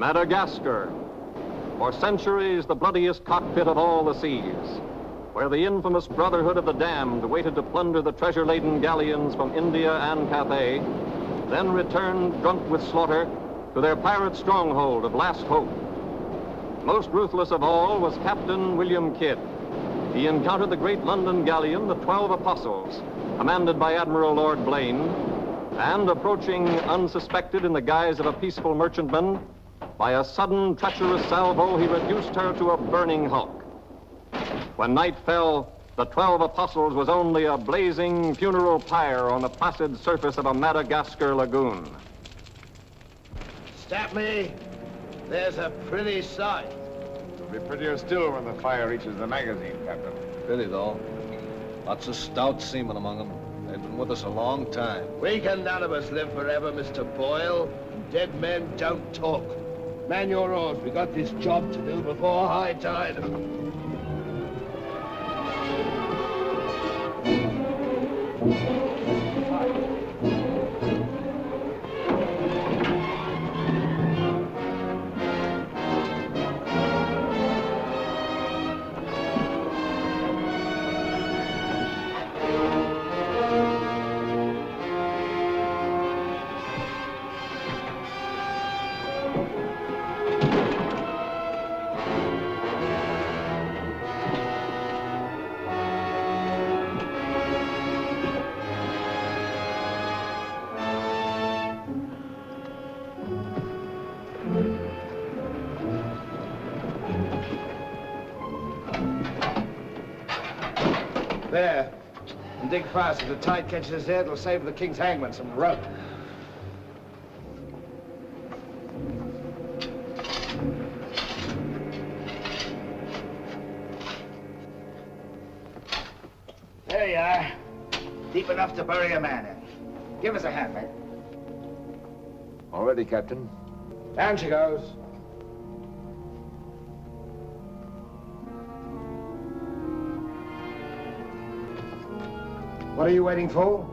Madagascar, for centuries the bloodiest cockpit of all the seas, where the infamous Brotherhood of the Damned waited to plunder the treasure-laden galleons from India and Cathay, then returned drunk with slaughter to their pirate stronghold of Last Hope. Most ruthless of all was Captain William Kidd. He encountered the great London galleon, the 12 Apostles, commanded by Admiral Lord Blaine, and approaching unsuspected in the guise of a peaceful merchantman, by a sudden treacherous salvo, he reduced her to a burning hulk. When night fell, the 12 Apostles was only a blazing funeral pyre on the placid surface of a Madagascar lagoon. Stop me. There's a pretty sight. It'll be prettier still when the fire reaches the magazine, Captain. Pity, though. Lots of stout seamen among them. They've been with us a long time. We can none of us live forever, Mr. Boyle. Dead men don't talk. Man your oars. We got this job to do before high tide. There. And dig fast. If the tide catches us there, it'll save the king's hangman some rope. There you are. Deep enough to bury a man in. Give us a hand, mate. All ready, Captain. Down she goes. What are you waiting for?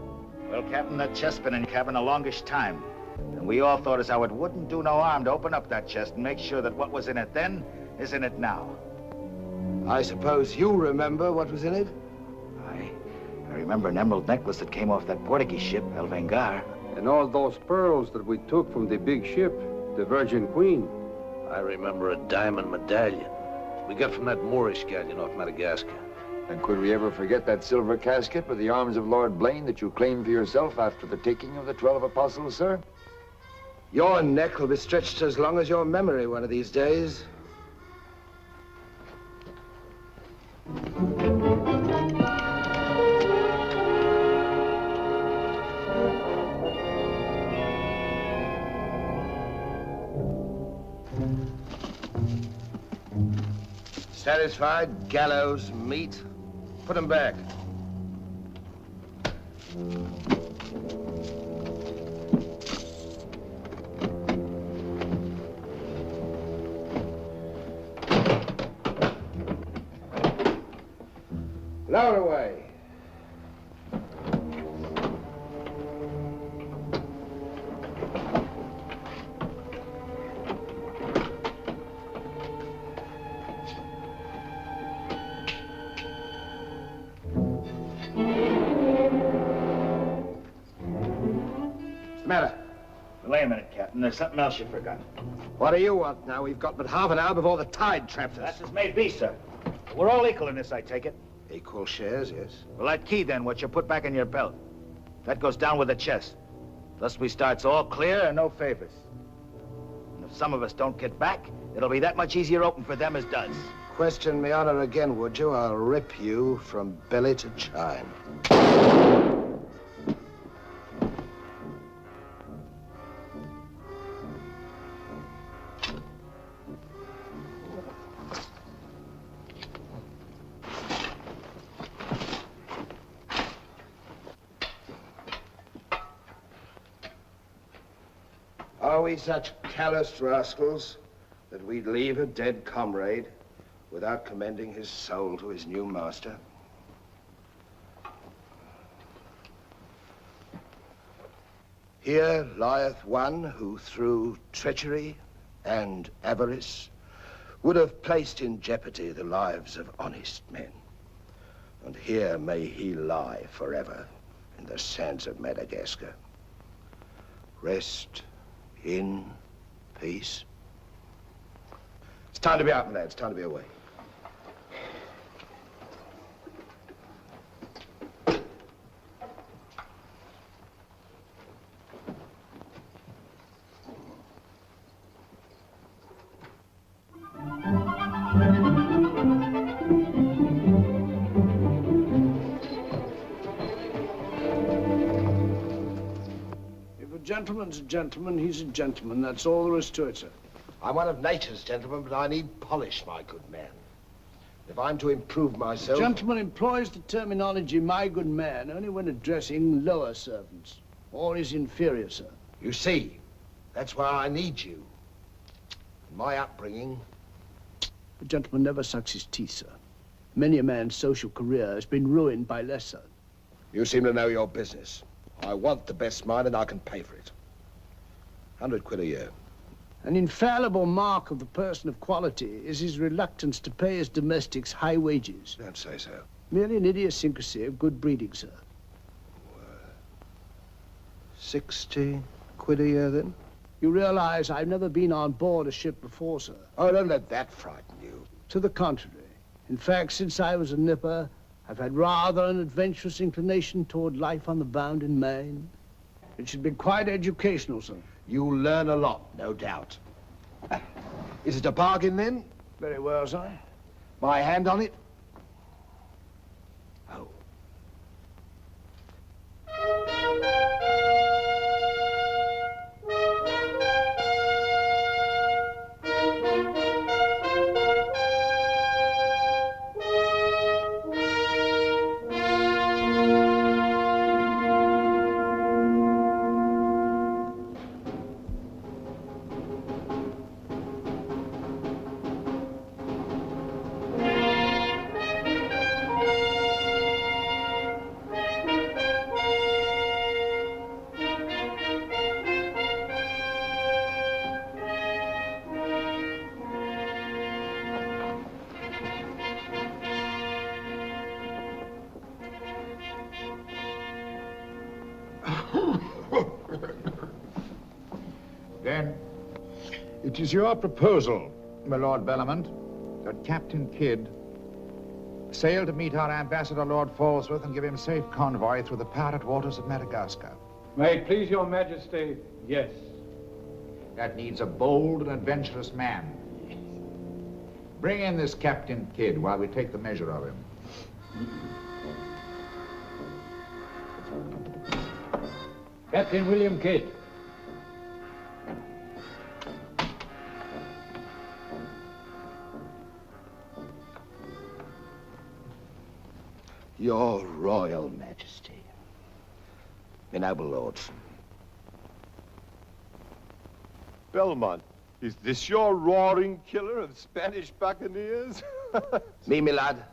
Well, Captain, that chest's been in cabin a longish time. And we all thought as how it wouldn't do no harm to open up that chest and make sure that what was in it then is in it now. I suppose you remember what was in it? I remember an emerald necklace that came off that Portuguese ship, El Vengar. And all those pearls that we took from the big ship, the Virgin Queen. I remember a diamond medallion we got from that Moorish galleon off Madagascar. And could we ever forget that silver casket with the arms of Lord Blaine that you claimed for yourself after the taking of the 12 Apostles, sir? Your neck will be stretched as long as your memory one of these days. Satisfied? Gallows meat? Put them back. Lower away. Wait a minute, Captain. There's something else you forgot. What do you want now? We've got but half an hour before the tide traps us. That's as may be, sir. We're all equal in this, I take it. Equal shares, yes. Well, that key, then, what you put back in your belt. That goes down with the chest. Thus we starts all clear and no favors. And if some of us don't get back, it'll be that much easier open for them as does. Question me honor again, would you? I'll rip you from belly to chine. Are we such calloused rascals that we'd leave a dead comrade without commending his soul to his new master? Here lieth one who through treachery and avarice would have placed in jeopardy the lives of honest men. And here may he lie forever in the sands of Madagascar. Rest in peace. It's time to be out, my lads. It's time to be away. Gentleman's a gentleman, he's a gentleman. That's all there is to it, sir. I'm one of nature's gentlemen, but I need polish, my good man. If I'm to improve myself... A gentleman employs the terminology, my good man, only when addressing lower servants, or his inferior, sir. You see, that's why I need you. In my upbringing... A gentleman never sucks his teeth, sir. Many a man's social career has been ruined by less, sir. You seem to know your business. I want the best mine, and I can pay for it. 100 quid a year. An infallible mark of the person of quality is his reluctance to pay his domestics high wages. Don't say so. Merely an idiosyncrasy of good breeding, sir. 60 quid a year, then? You realize I've never been on board a ship before, sir. Oh, don't let that frighten you. To the contrary. In fact, since I was a nipper, I've had rather an adventurous inclination toward life on the bound in Maine. It should be quite educational, sir. You'll learn a lot, no doubt. Is it a bargain, then? Very well, sir. My hand on it? Oh. Then, it is your proposal, my Lord Bellomont, that Captain Kidd sail to meet our ambassador, Lord Falsworth, and give him safe convoy through the pirate waters of Madagascar. May it please your majesty, yes. That needs a bold and adventurous man. Bring in this Captain Kidd while we take the measure of him. Captain William Kidd. Your Royal Majesty. My noble lords. Belmont, is this your roaring killer of Spanish buccaneers? Me, my lad,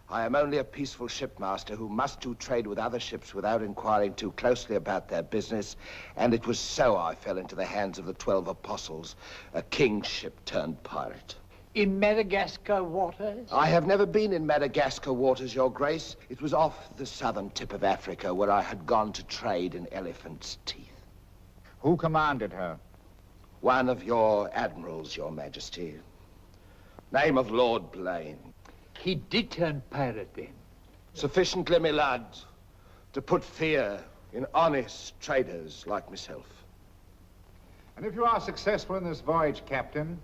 I am only a peaceful shipmaster who must do trade with other ships without inquiring too closely about their business, and it was so I fell into the hands of the 12 apostles, a king's ship turned pirate. In Madagascar waters? I have never been in Madagascar waters, Your Grace. It was off the southern tip of Africa where I had gone to trade in elephants' teeth. Who commanded her? One of your admirals, Your Majesty. Name of Lord Blaine. He did turn pirate then? Sufficiently, my lad, to put fear in honest traders like myself. And if you are successful in this voyage, Captain,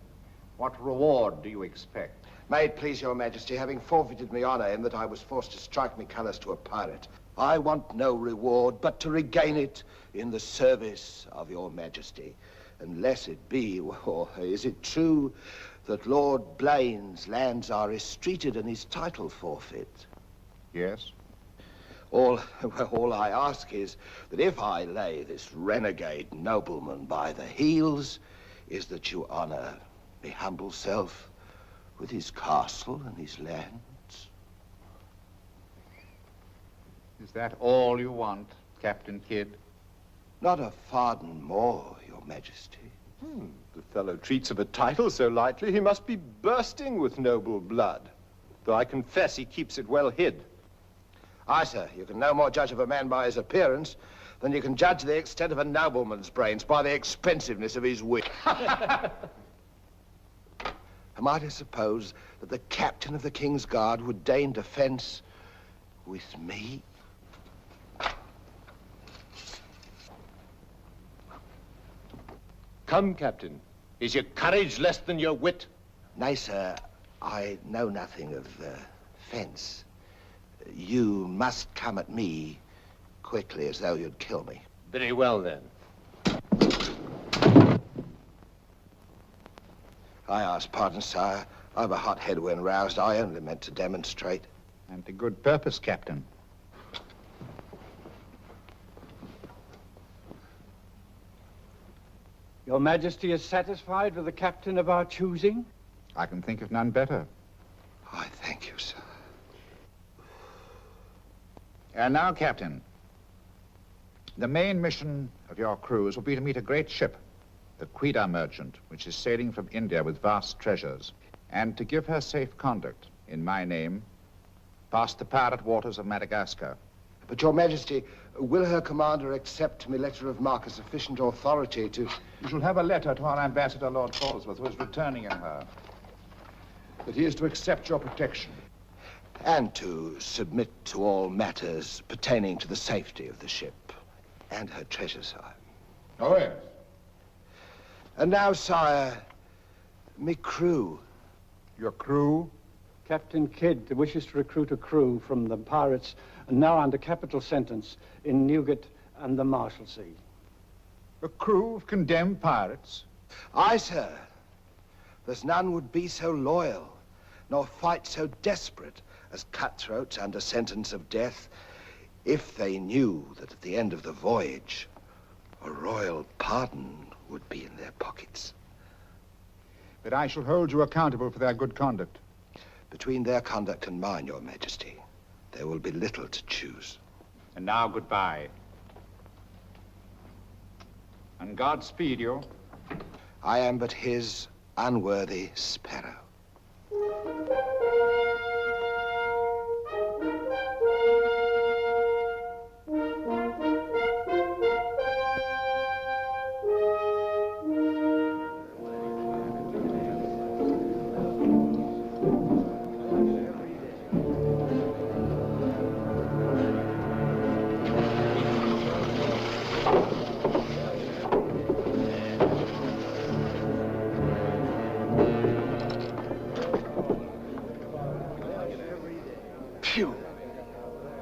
what reward do you expect? May it please Your Majesty, having forfeited my honor in that I was forced to strike me colors to a pirate, I want no reward but to regain it in the service of Your Majesty. Unless it be, or is it true that Lord Blaine's lands are estreated and his title forfeit? Yes. All I ask is that if I lay this renegade nobleman by the heels, is that you honor my humble self with his castle and his lands. Is that all you want, Captain Kidd? Not a farden more, Your Majesty. The fellow treats of a title so lightly, he must be bursting with noble blood. Though I confess he keeps it well hid. Aye, sir, you can no more judge of a man by his appearance than you can judge the extent of a nobleman's brains by the expensiveness of his wit. Am I to suppose that the captain of the King's Guard would deign defense with me? Come, Captain. Is your courage less than your wit? Nay, sir, I know nothing of fence. You must come at me quickly as though you'd kill me. Very well, then. I ask pardon, sire. I've a hot head when roused. I only meant to demonstrate. And to good purpose, Captain. Your Majesty is satisfied with the captain of our choosing? I can think of none better. I thank you, sir. And now, Captain, the main mission of your cruise will be to meet a great ship, the Quida merchant, which is sailing from India with vast treasures, and to give her safe conduct, in my name, past the pirate waters of Madagascar. But, Your Majesty, will her commander accept my letter of marque as sufficient authority to... You shall have a letter to our ambassador, Lord Falsworth, who is returning in her, that he is to accept your protection. And to submit to all matters pertaining to the safety of the ship and her treasure, sire. Oh, yes. And now, sire, me crew. Your crew? Captain Kidd wishes to recruit a crew from the pirates now under capital sentence in Newgate and the Marshalsea. A crew of condemned pirates? Aye, sir. There's none would be so loyal, nor fight so desperate as cutthroats under sentence of death, if they knew that at the end of the voyage, a royal pardon would be in their pockets. But I shall hold you accountable for their good conduct. Between their conduct and mine, Your Majesty, there will be little to choose. And now, goodbye. And God speed you. I am but his unworthy sparrow.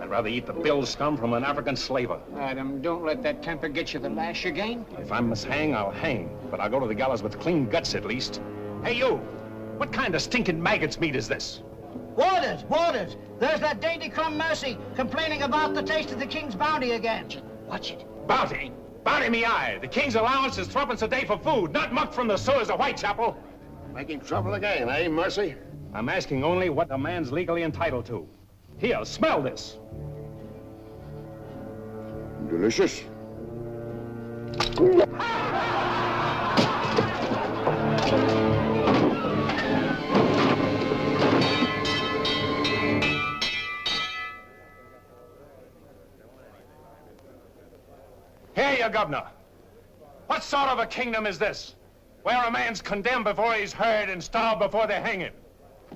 Rather eat the bill scum from an African slaver. Adam, don't let that temper get you the lash again. If I must hang, I'll hang. But I'll go to the gallows with clean guts, at least. Hey, you! What kind of stinking maggot's meat is this? Warders! Warders! There's that dainty crumb Mercy complaining about the taste of the king's bounty again. Watch it. Bounty? Bounty me eye! The king's allowance is 3 a day for food, not muck from the sewers of Whitechapel. Making trouble again, eh, Mercy? I'm asking only what a man's legally entitled to. Here, smell this. Delicious. Here, you governor. What sort of a kingdom is this? Where a man's condemned before he's heard and starved before they hang him?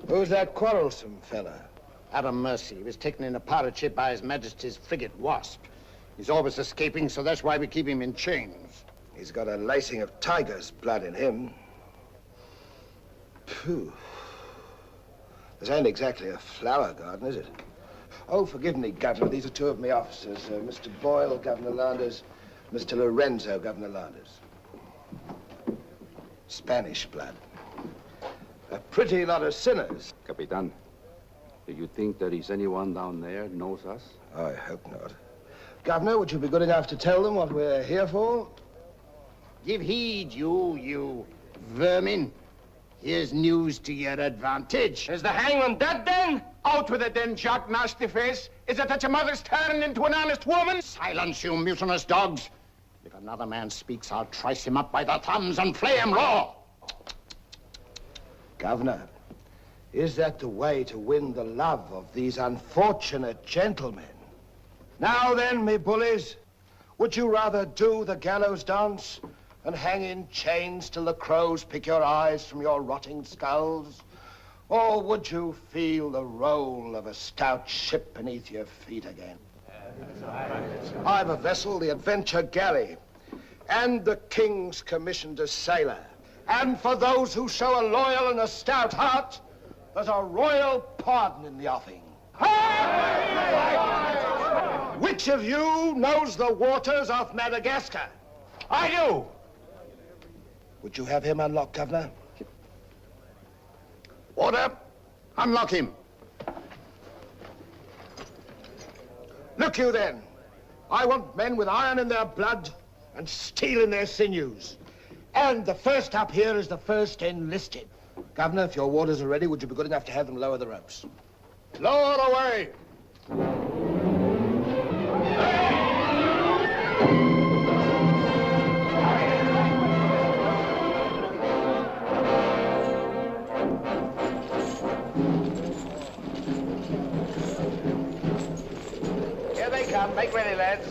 Who's that quarrelsome fella? Adam Mercy. He was taken in a pirate ship by His Majesty's frigate Wasp. He's always escaping, so that's why we keep him in chains. He's got a lacing of tiger's blood in him. Phew. This ain't exactly a flower garden, is it? Oh, forgive me, Governor. These are two of my officers. Mr. Boyle, Governor Landers. Mr. Lorenzo, Governor Landers. Spanish blood. A pretty lot of sinners. Capitan, do you think there is anyone down there knows us? I hope not. Governor, would you be good enough to tell them what we're here for? Give heed, you vermin. Here's news to your advantage. Is the hangman dead, then? Out with it, then, Jock Nasty Face. Is it that your mother's turned into an honest woman? Silence, you mutinous dogs. If another man speaks, I'll trice him up by the thumbs and flay him raw. Governor, is that the way to win the love of these unfortunate gentlemen? Now then, me bullies, would you rather do the gallows dance and hang in chains till the crows pick your eyes from your rotting skulls? Or would you feel the roll of a stout ship beneath your feet again? I've a vessel, the Adventure Galley, and the King's commissioned a sailor. And for those who show a loyal and a stout heart, there's a royal pardon in the offing. Which of you knows the waters off Madagascar? I do. Would you have him unlocked, Governor? Order. Unlock him. Look you then. I want men with iron in their blood and steel in their sinews. And the first up here is the first enlisted. Governor, if your warders are ready, would you be good enough to have them lower the ropes? Lower away. Here they come. Make ready, lads.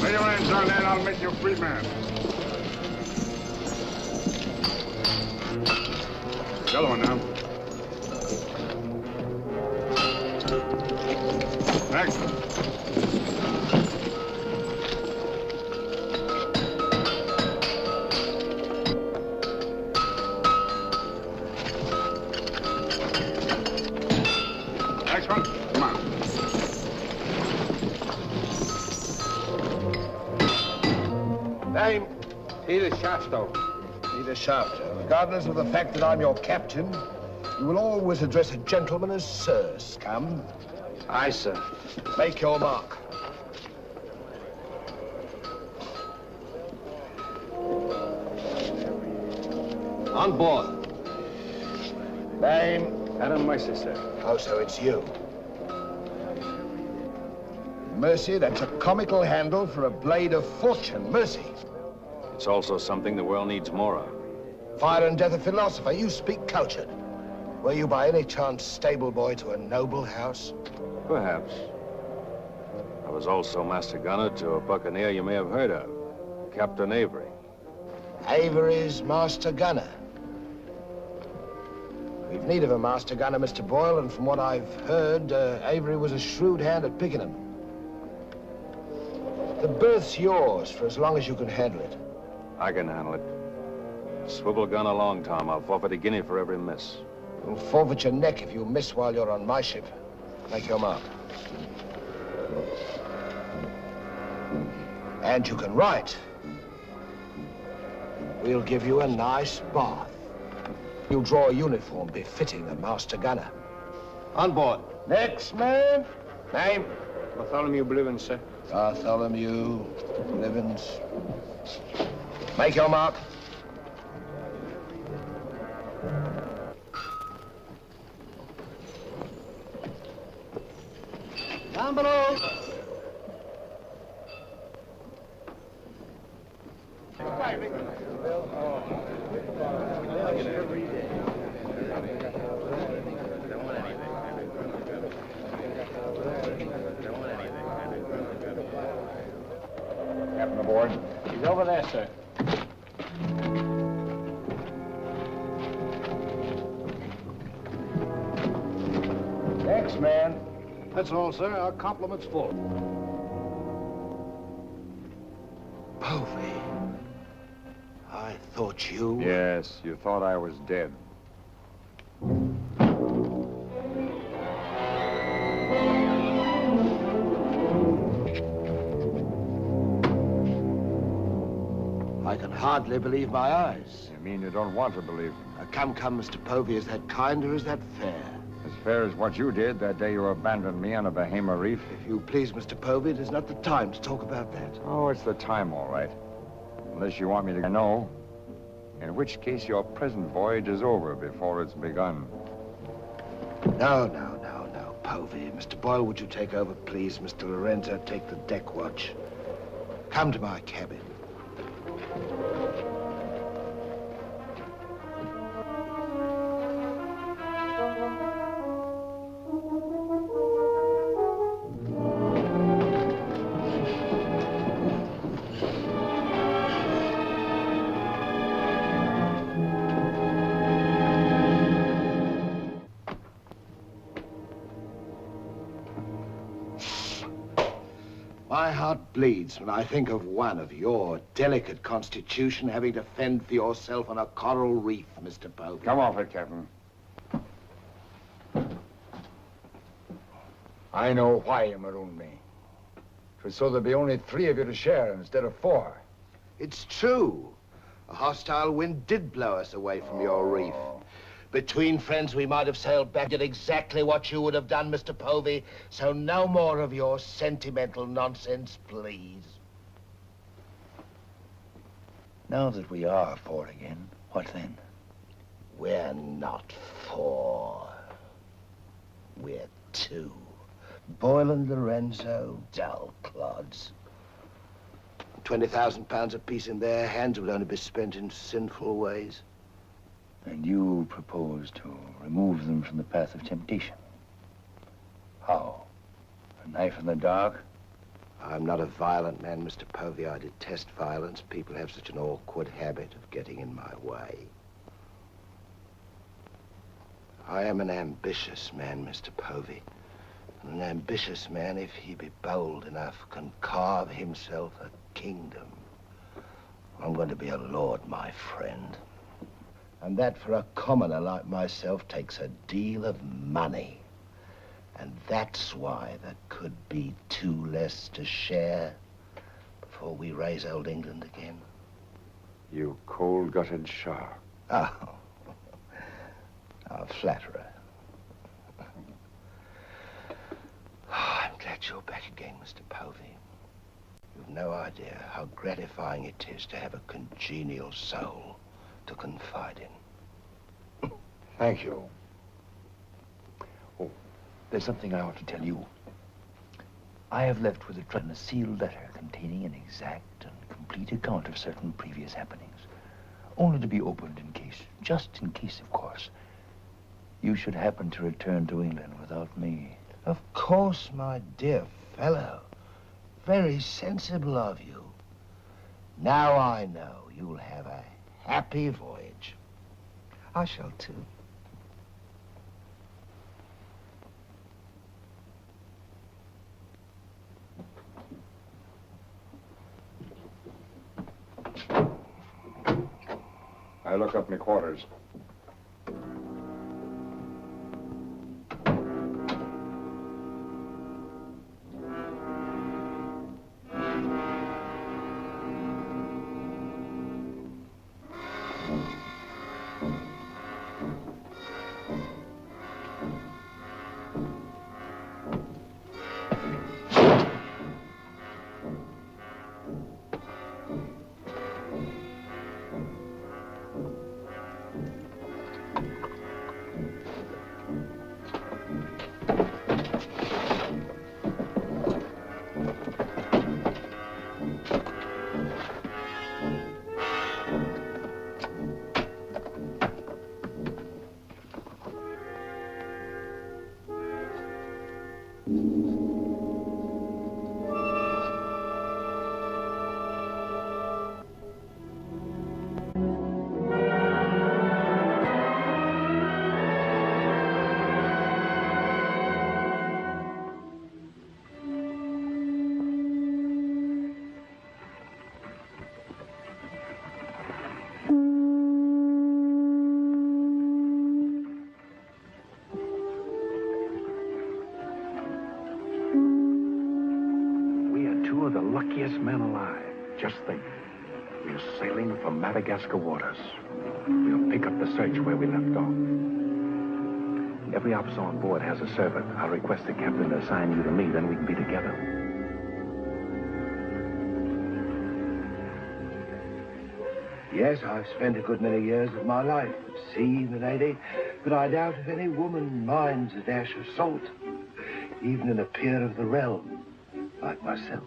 Lay your hands on that, I'll make you a free man. The other one now. Next. Next one. Come on. Name? Peter Shafto. Peter Shafto. Regardless of the fact that I'm your captain, you will always address a gentleman as Sir, scum. Aye, sir. Make your mark. On board. Name? Adam Mercer, sir. Oh, so it's you. Mercy, that's a comical handle for a blade of fortune. Mercy. It's also something the world needs more of. Fire and death a philosopher. You speak cultured. Were you by any chance stable boy to a noble house? Perhaps. I was also master gunner to a buccaneer you may have heard of, Captain Avery. Avery's master gunner. We've need of a master gunner, Mr. Boyle, and from what I've heard, Avery was a shrewd hand at picking them. The berth's yours for as long as you can handle it. I can handle it. Swivel gun along, Tom. I'll forfeit a guinea for every miss. You'll forfeit your neck if you miss while you're on my ship. Make your mark. And you can write. We'll give you a nice bath. You'll draw a uniform befitting a master gunner. On board. Next man. Name? Bartholomew Blivens, sir. Bartholomew Blivens. Make your mark. Down below. Captain aboard. He's over there, sir. Next man. That's all, sir. Our compliments full. Povey. I thought you... Yes, you thought I was dead. I can hardly believe my eyes. You mean you don't want to believe them? Come, Mr. Povey. Is that kind or is that fair? As fair as what you did that day you abandoned me on a Bahama reef? If you please, Mr. Povey, it is not the time to talk about that. Oh, it's the time, all right. Unless you want me to know. In which case your present voyage is over before it's begun. No, Povey. Mr. Boyle, would you take over, please? Mr. Lorenzo, take the deck watch. Come to my cabin. My heart bleeds when I think of one of your delicate constitution having to fend for yourself on a coral reef, Mr. Povey. Come off it, Captain. I know why you marooned me. It was so there'd be only 3 of you to share instead of 4. It's true. A hostile wind did blow us away from your reef. Between friends, we might have sailed back, did exactly what you would have done, Mr. Povey. So no more of your sentimental nonsense, please. Now that we are 4 again, what then? We're not 4. We're 2. Boyle and Lorenzo, dull clods. 20,000 pounds apiece in their hands will only be spent in sinful ways. And you propose to remove them from the path of temptation. How? A knife in the dark? I'm not a violent man, Mr. Povey. I detest violence. People have such an awkward habit of getting in my way. I am an ambitious man, Mr. Povey. And an ambitious man, if he be bold enough, can carve himself a kingdom. I'm going to be a lord, my friend. And that for a commoner like myself takes a deal of money. And that's why there could be 2 less to share before we raise old England again. You cold-gutted shark. Oh, a flatterer. I'm glad you're back again, Mr. Povey. You've no idea how gratifying it is to have a congenial soul to confide in. Thank you. Oh, there's something I ought to tell you. I have left with the Britton a sealed letter containing an exact and complete account of certain previous happenings, only to be opened in case, just in case, of course, you should happen to return to England without me. Of course, my dear fellow. Very sensible of you. Now I know you'll have a happy voyage. I shall too. I look up my quarters. Luckiest men alive. Just think. We're sailing for Madagascar waters. We'll pick up the search where we left off. Every officer on board has a servant. I'll request the captain to assign you to me, then we can be together. Yes, I've spent a good many years of my life at sea, milady. But I doubt if any woman minds a dash of salt, even in a peer of the realm, like myself.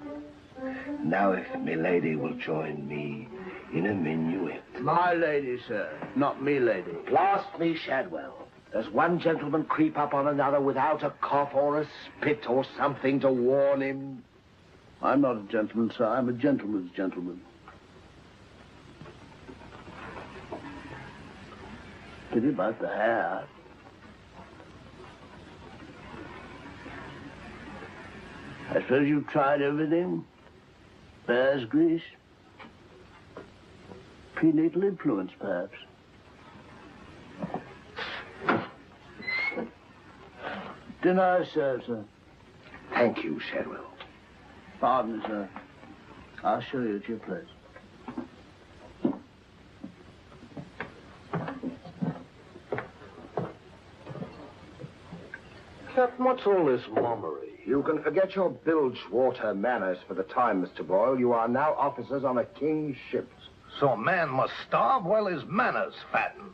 Now, if milady will join me in a minuet. My lady, sir, not me lady. Blast me, Shadwell. Does one gentleman creep up on another without a cough or a spit or something to warn him? I'm not a gentleman, sir. I'm a gentleman's gentleman. Pity about the hair. I suppose you've tried everything? Bear's grease? Prenatal influence, perhaps? Dinner served, sir. Thank you, Shadwell. Pardon me, sir. I'll show you to your place. Captain, what's all this mummery? You can forget your bilge water manners for the time, Mr. Boyle. You are now officers on a king's ship. So a man must starve while his manners fatten.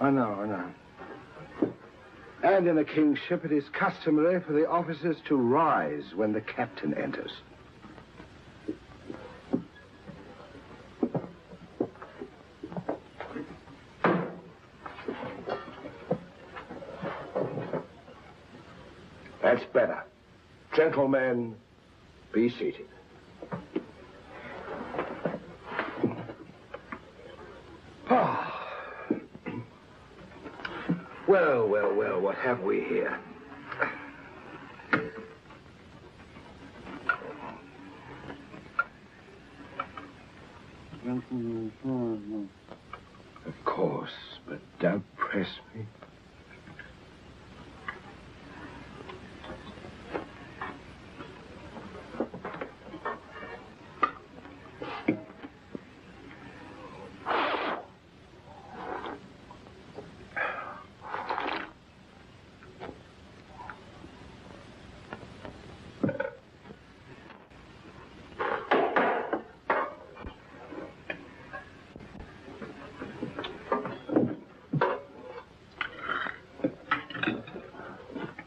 I know. And in a king's ship, it is customary for the officers to rise when the captain enters. That's better. Gentlemen, be seated. Well, what have we here? Of course, but don't press me.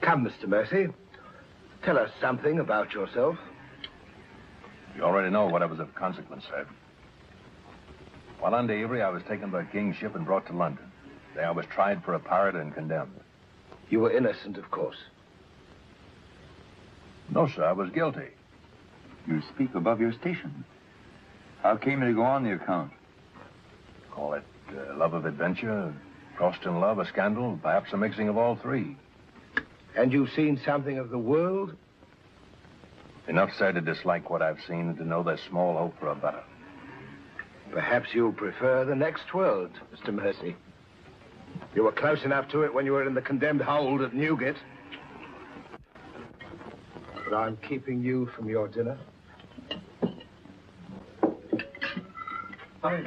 Come, Mr. Mercy. Tell us something about yourself. You already know what was of consequence, sir. While under Avery, I was taken by King's ship and brought to London. There I was tried for a pirate and condemned. You were innocent, of course. No, sir, I was guilty. You speak above your station. How came you to go on the account? Call it love of adventure, crossed in love, a scandal, perhaps a mixing of all three. And you've seen something of the world? Enough, sir, to dislike what I've seen and to know there's small hope for a better. Perhaps you'll prefer the next world, Mr. Mercy. You were close enough to it when you were in the condemned hold at Newgate. But I'm keeping you from your dinner. And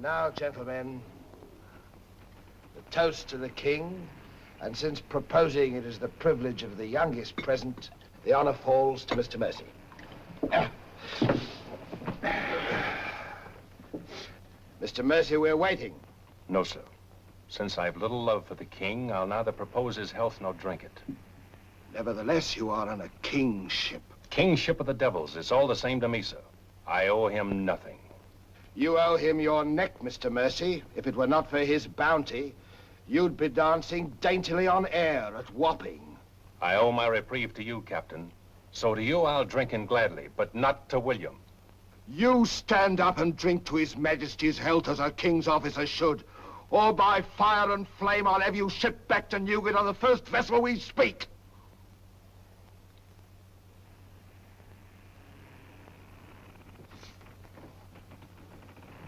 now, gentlemen, the toast to the king, and since proposing it is the privilege of the youngest present, the honor falls to Mr. Mercy. Mr. Mercy, we're waiting. No, sir. Since I've little love for the king, I'll neither propose his health nor drink it. Nevertheless, you are on a king's ship. King's ship of the devils. It's all the same to me, sir. I owe him nothing. You owe him your neck, Mr. Mercy. If it were not for his bounty, you'd be dancing daintily on air at Wapping. I owe my reprieve to you, Captain. So to you I'll drink in gladly, but not to William. You stand up and drink to His Majesty's health as a king's officer should. Or by fire and flame, I'll have you shipped back to Newgate on the first vessel we speak.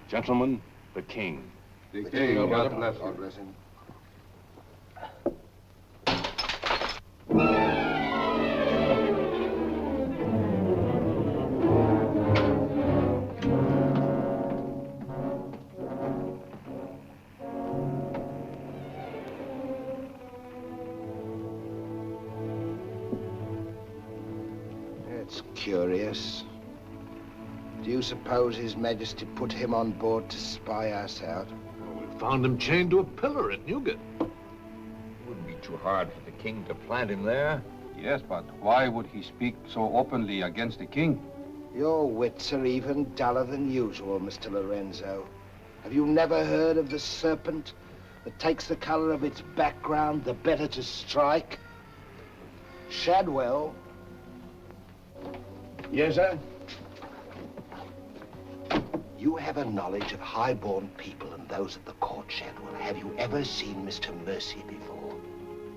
Gentlemen, the king. The king, God bless you. God bless him. curious. Do you suppose His Majesty put him on board to spy us out? Well, we found him chained to a pillar at Newgate. It wouldn't be too hard for the king to plant him there. Yes, but why would he speak so openly against the king? Your wits are even duller than usual, Mr. Lorenzo. Have you never heard of the serpent that takes the color of its background the better to strike? Shadwell. Yes, sir? You have a knowledge of high-born people and those at the court, Shadwell. Have you ever seen Mr. Mercy before?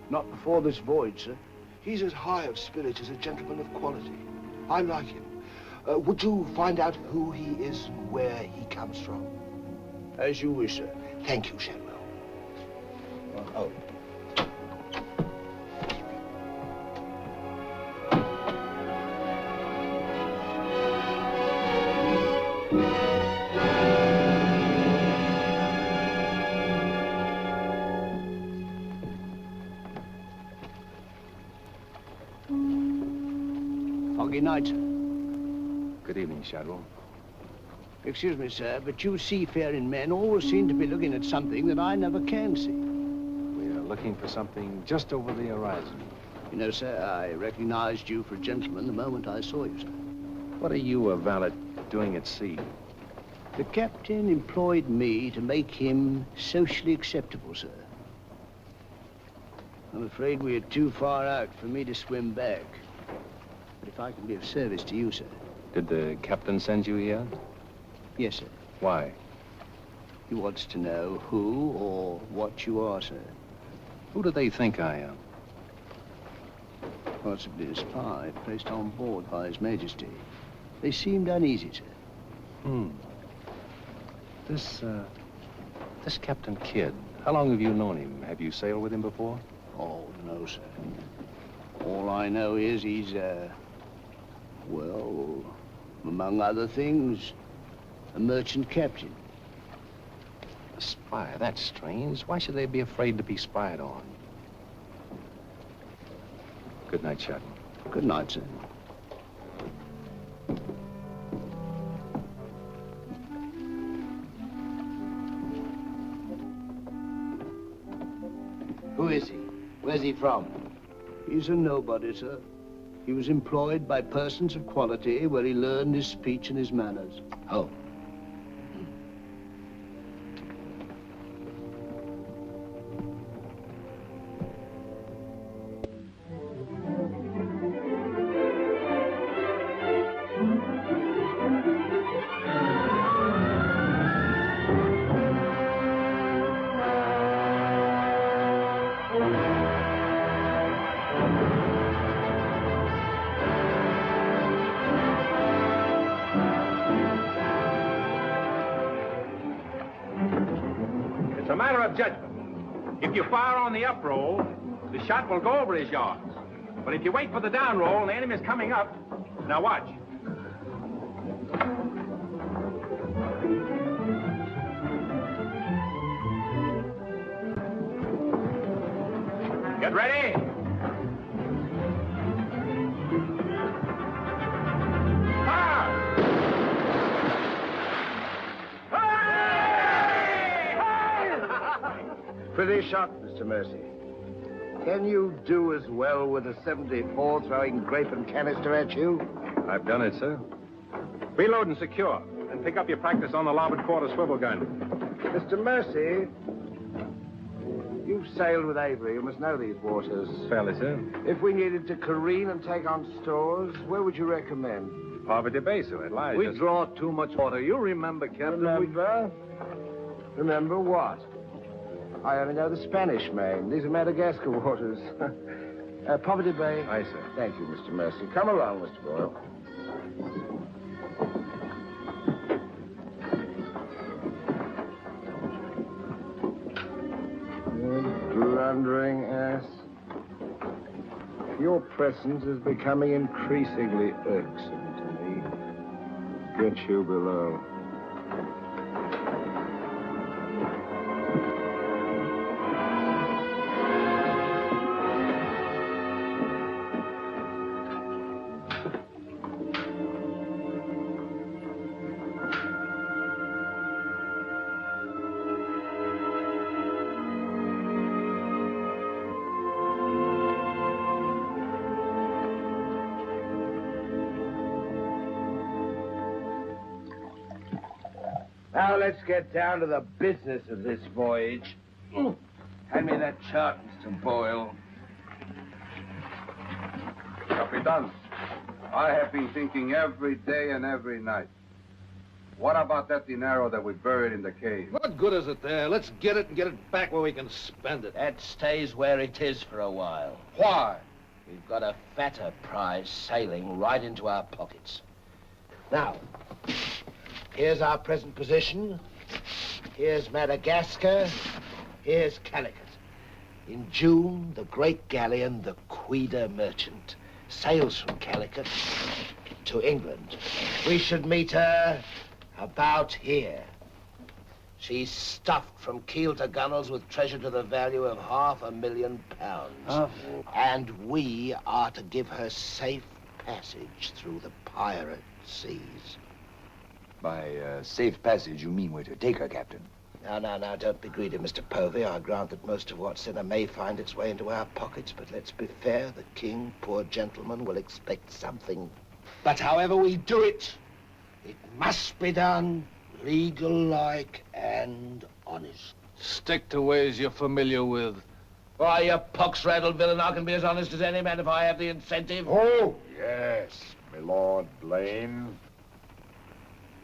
Not before this voyage, sir. He's as high of spirit as a gentleman of quality. I like him. Would you find out who he is and where he comes from? As you wish, sir. Thank you, Shadwell. Oh. Foggy night. Good evening, Shadwell. Excuse me, sir, but you seafaring men always seem to be looking at something that I never can see. We are looking for something just over the horizon. You know, sir, I recognized you for a gentleman the moment I saw you, sir. What are you, a valet, doing at sea? The captain employed me to make him socially acceptable, sir. I'm afraid we are too far out for me to swim back. But if I can be of service to you, sir. Did the captain send you here? Yes, sir. Why? He wants to know who or what you are, sir. Who do they think I am? Possibly a spy placed on board by His Majesty. They seemed uneasy, sir. This Captain Kidd, how long have you known him? Have you sailed with him before? Oh, no, sir. All I know is he's, well, among other things, a merchant captain. A spy? That's strange. Why should they be afraid to be spied on? Good night, Shadwell. Good night, sir. Who is he? Where's he from? He's a nobody, sir. He was employed by persons of quality where he learned his speech and his manners. Oh. It's a matter of judgment. If you fire on the up roll, the shot will go over his yards. But if you wait for the down roll and the enemy's coming up, now watch. Get ready. Pretty shot, Mr. Mercy. Can you do as well with a 74 throwing grape and canister at you? I've done it, sir. Reload and secure, and pick up your practice on the larboard quarter swivel gun. Mr. Mercy, you've sailed with Avery. You must know these waters. Fairly, sir. If we needed to careen and take on stores, where would you recommend? Poverty Bay, sir. It lies. We draw too much water. You remember, Captain? Remember? Remember what? I only know the Spanish Main. These are Madagascar waters. Poverty Bay. Aye, sir. Thank you, Mr. Mercy. Come along, Mr. Boyle. You blundering ass. Your presence is becoming increasingly irksome to me. Get you below. Now let's get down to the business of this voyage. Hand me that chart, Mr. Boyle. Capitan, I have been thinking every day and every night. What about that dinero that we buried in the cave? What good is it there? Let's get it and get it back where we can spend it. That stays where it is for a while. Why? We've got a fatter prize sailing right into our pockets. Now, here's our present position. Here's Madagascar. Here's Calicut. In June, the great galleon, the Queen Merchant, sails from Calicut to England. We should meet her about here. She's stuffed from keel to gunwales with treasure to the value of £500,000. And we are to give her safe passage through the pirate seas. By safe passage, you mean we're to take her, Captain? Now, don't be greedy, Mr. Povey. I grant that most of what's in her may find its way into our pockets, but let's be fair. The king, poor gentleman, will expect something. But however we do it, it must be done legal-like and honest. Stick to ways you're familiar with. Why, you pox-rattled villain, I can be as honest as any man if I have the incentive. Oh, yes, my Lord Blaine.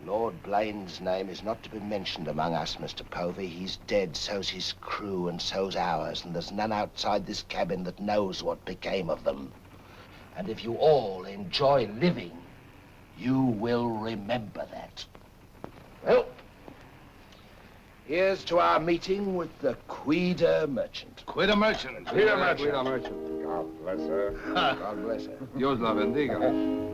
Lord Blaine's name is not to be mentioned among us, Mr. Povey. He's dead, so's his crew, and so's ours, and there's none outside this cabin that knows what became of them. And if you all enjoy living, you will remember that. Well, here's to our meeting with the Queen Merchant. Queen Merchant. Queen Merchant. Queen Merchant. God bless her. God bless her. Dios la bendiga.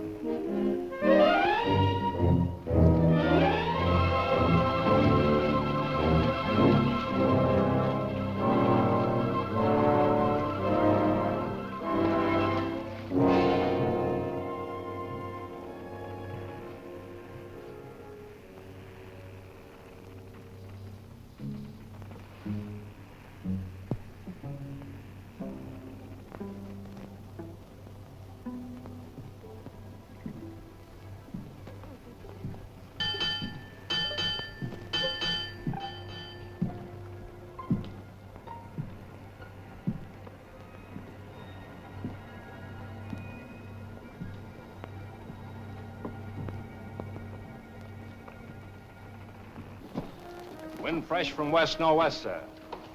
Wind fresh from west-northwest, sir.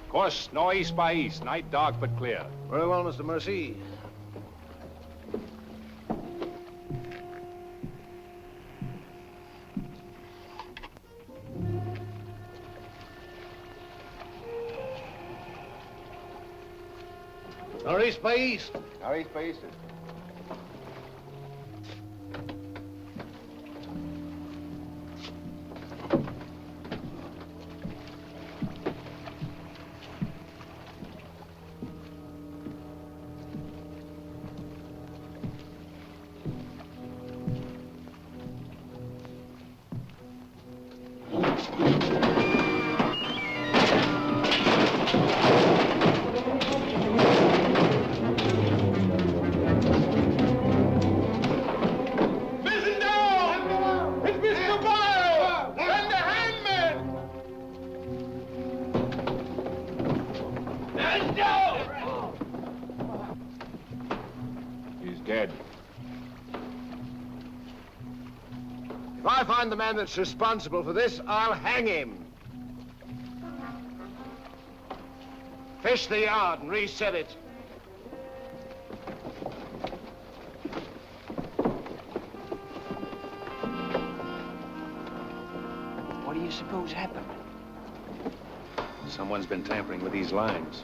Course northeast by east. Night dark but clear. Very well, Mr. Mercy. Northeast by east. Northeast by east. If I find the man that's responsible for this, I'll hang him. Fish the yard and reset it. What do you suppose happened? Someone's been tampering with these lines.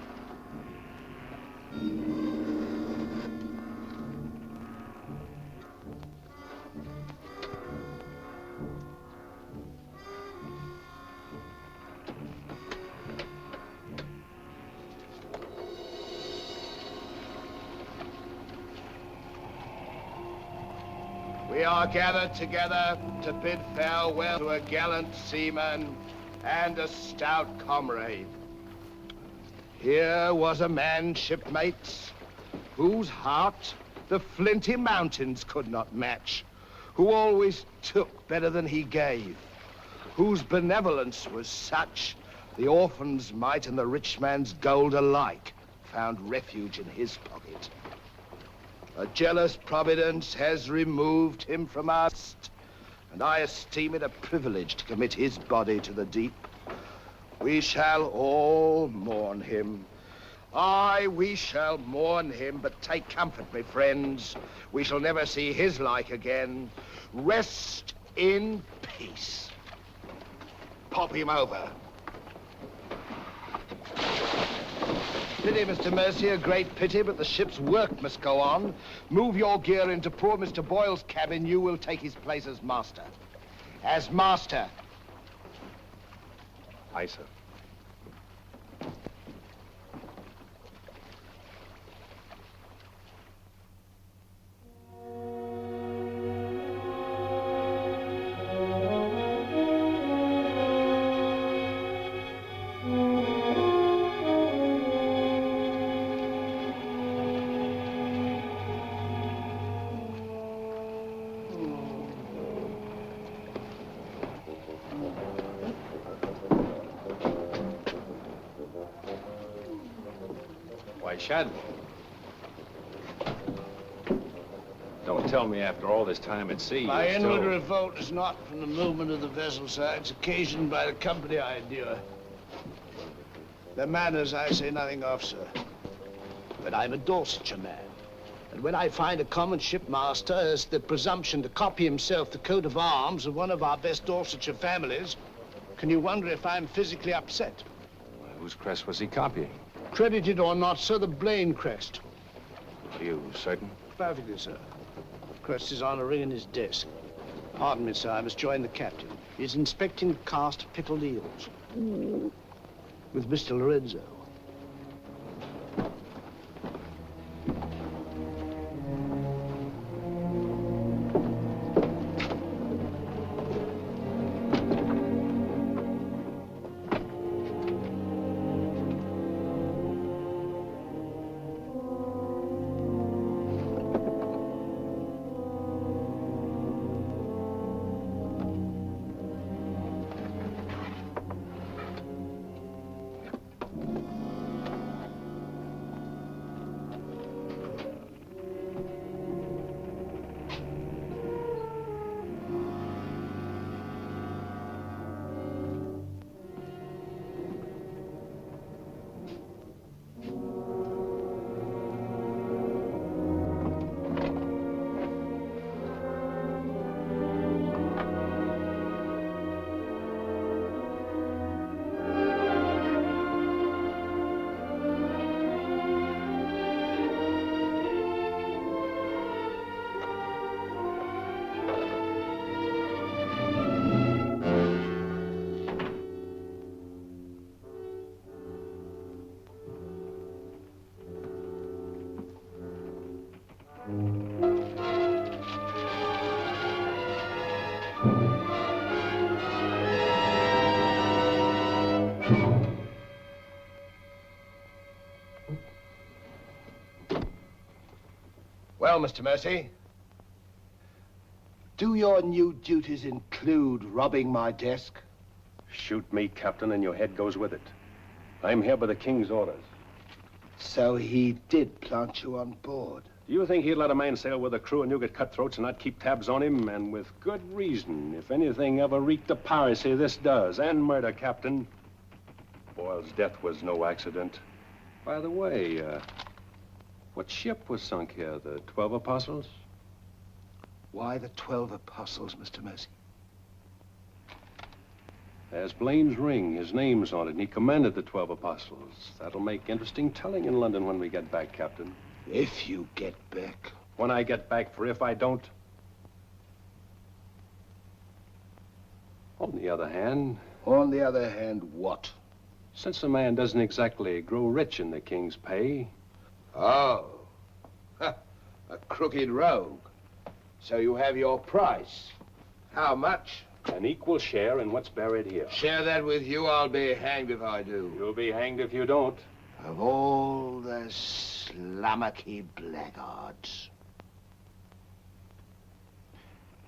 We are gathered together to bid farewell to a gallant seaman and a stout comrade. Here was a man, shipmates, whose heart the flinty mountains could not match, who always took better than he gave, whose benevolence was such, the orphan's mite and the rich man's gold alike found refuge in his pocket. A jealous providence has removed him from us, and I esteem it a privilege to commit his body to the deep. We shall all mourn him. Aye, we shall mourn him, but take comfort, my friends. We shall never see his like again. Rest in peace. Pop him over. Pity, Mr. Mercy, a great pity, but the ship's work must go on. Move your gear into poor Mr. Boyle's cabin. You will take his place as master. As master. Aye, sir. Shad. Don't tell me after all this time at sea. My you're inward still... revolt is not from the movement of the vessel, sir. It's occasioned by the company I endure. Their manners I say nothing of, sir. But I'm a Dorsetshire man. And when I find a common shipmaster has the presumption to copy himself the coat of arms of one of our best Dorsetshire families, can you wonder if I'm physically upset? Well, whose crest was he copying? Credited or not, sir, the Blaine crest. Are you certain? Perfectly, sir. Crest is on a ring in his desk. Pardon me, sir, I must join the captain. He's inspecting cast pickled eels. With Mr. Lorenzo. Well, Mr. Mercy, do your new duties include robbing my desk? Shoot me, Captain, and your head goes with it. I'm here by the King's orders. So he did plant you on board? Do you think he'd let a man sail with a crew and you get cutthroats and not keep tabs on him? And with good reason. If anything ever reeked of piracy, this does. And murder, Captain. Boyle's death was no accident. By the way, what ship was sunk here? The 12 Apostles? Why the 12 Apostles, Mr. Mercy? There's Blaine's ring. His name's on it, and he commanded the 12 Apostles. That'll make interesting telling in London when we get back, Captain. If you get back. When I get back, for if I don't. On the other hand... On the other hand, what? Since a man doesn't exactly grow rich in the King's pay... Oh. A crooked rogue. So you have your price. How much? An equal share in what's buried here. Share that with you, I'll be hanged if I do. You'll be hanged if you don't. Of all the slummocky blackguards.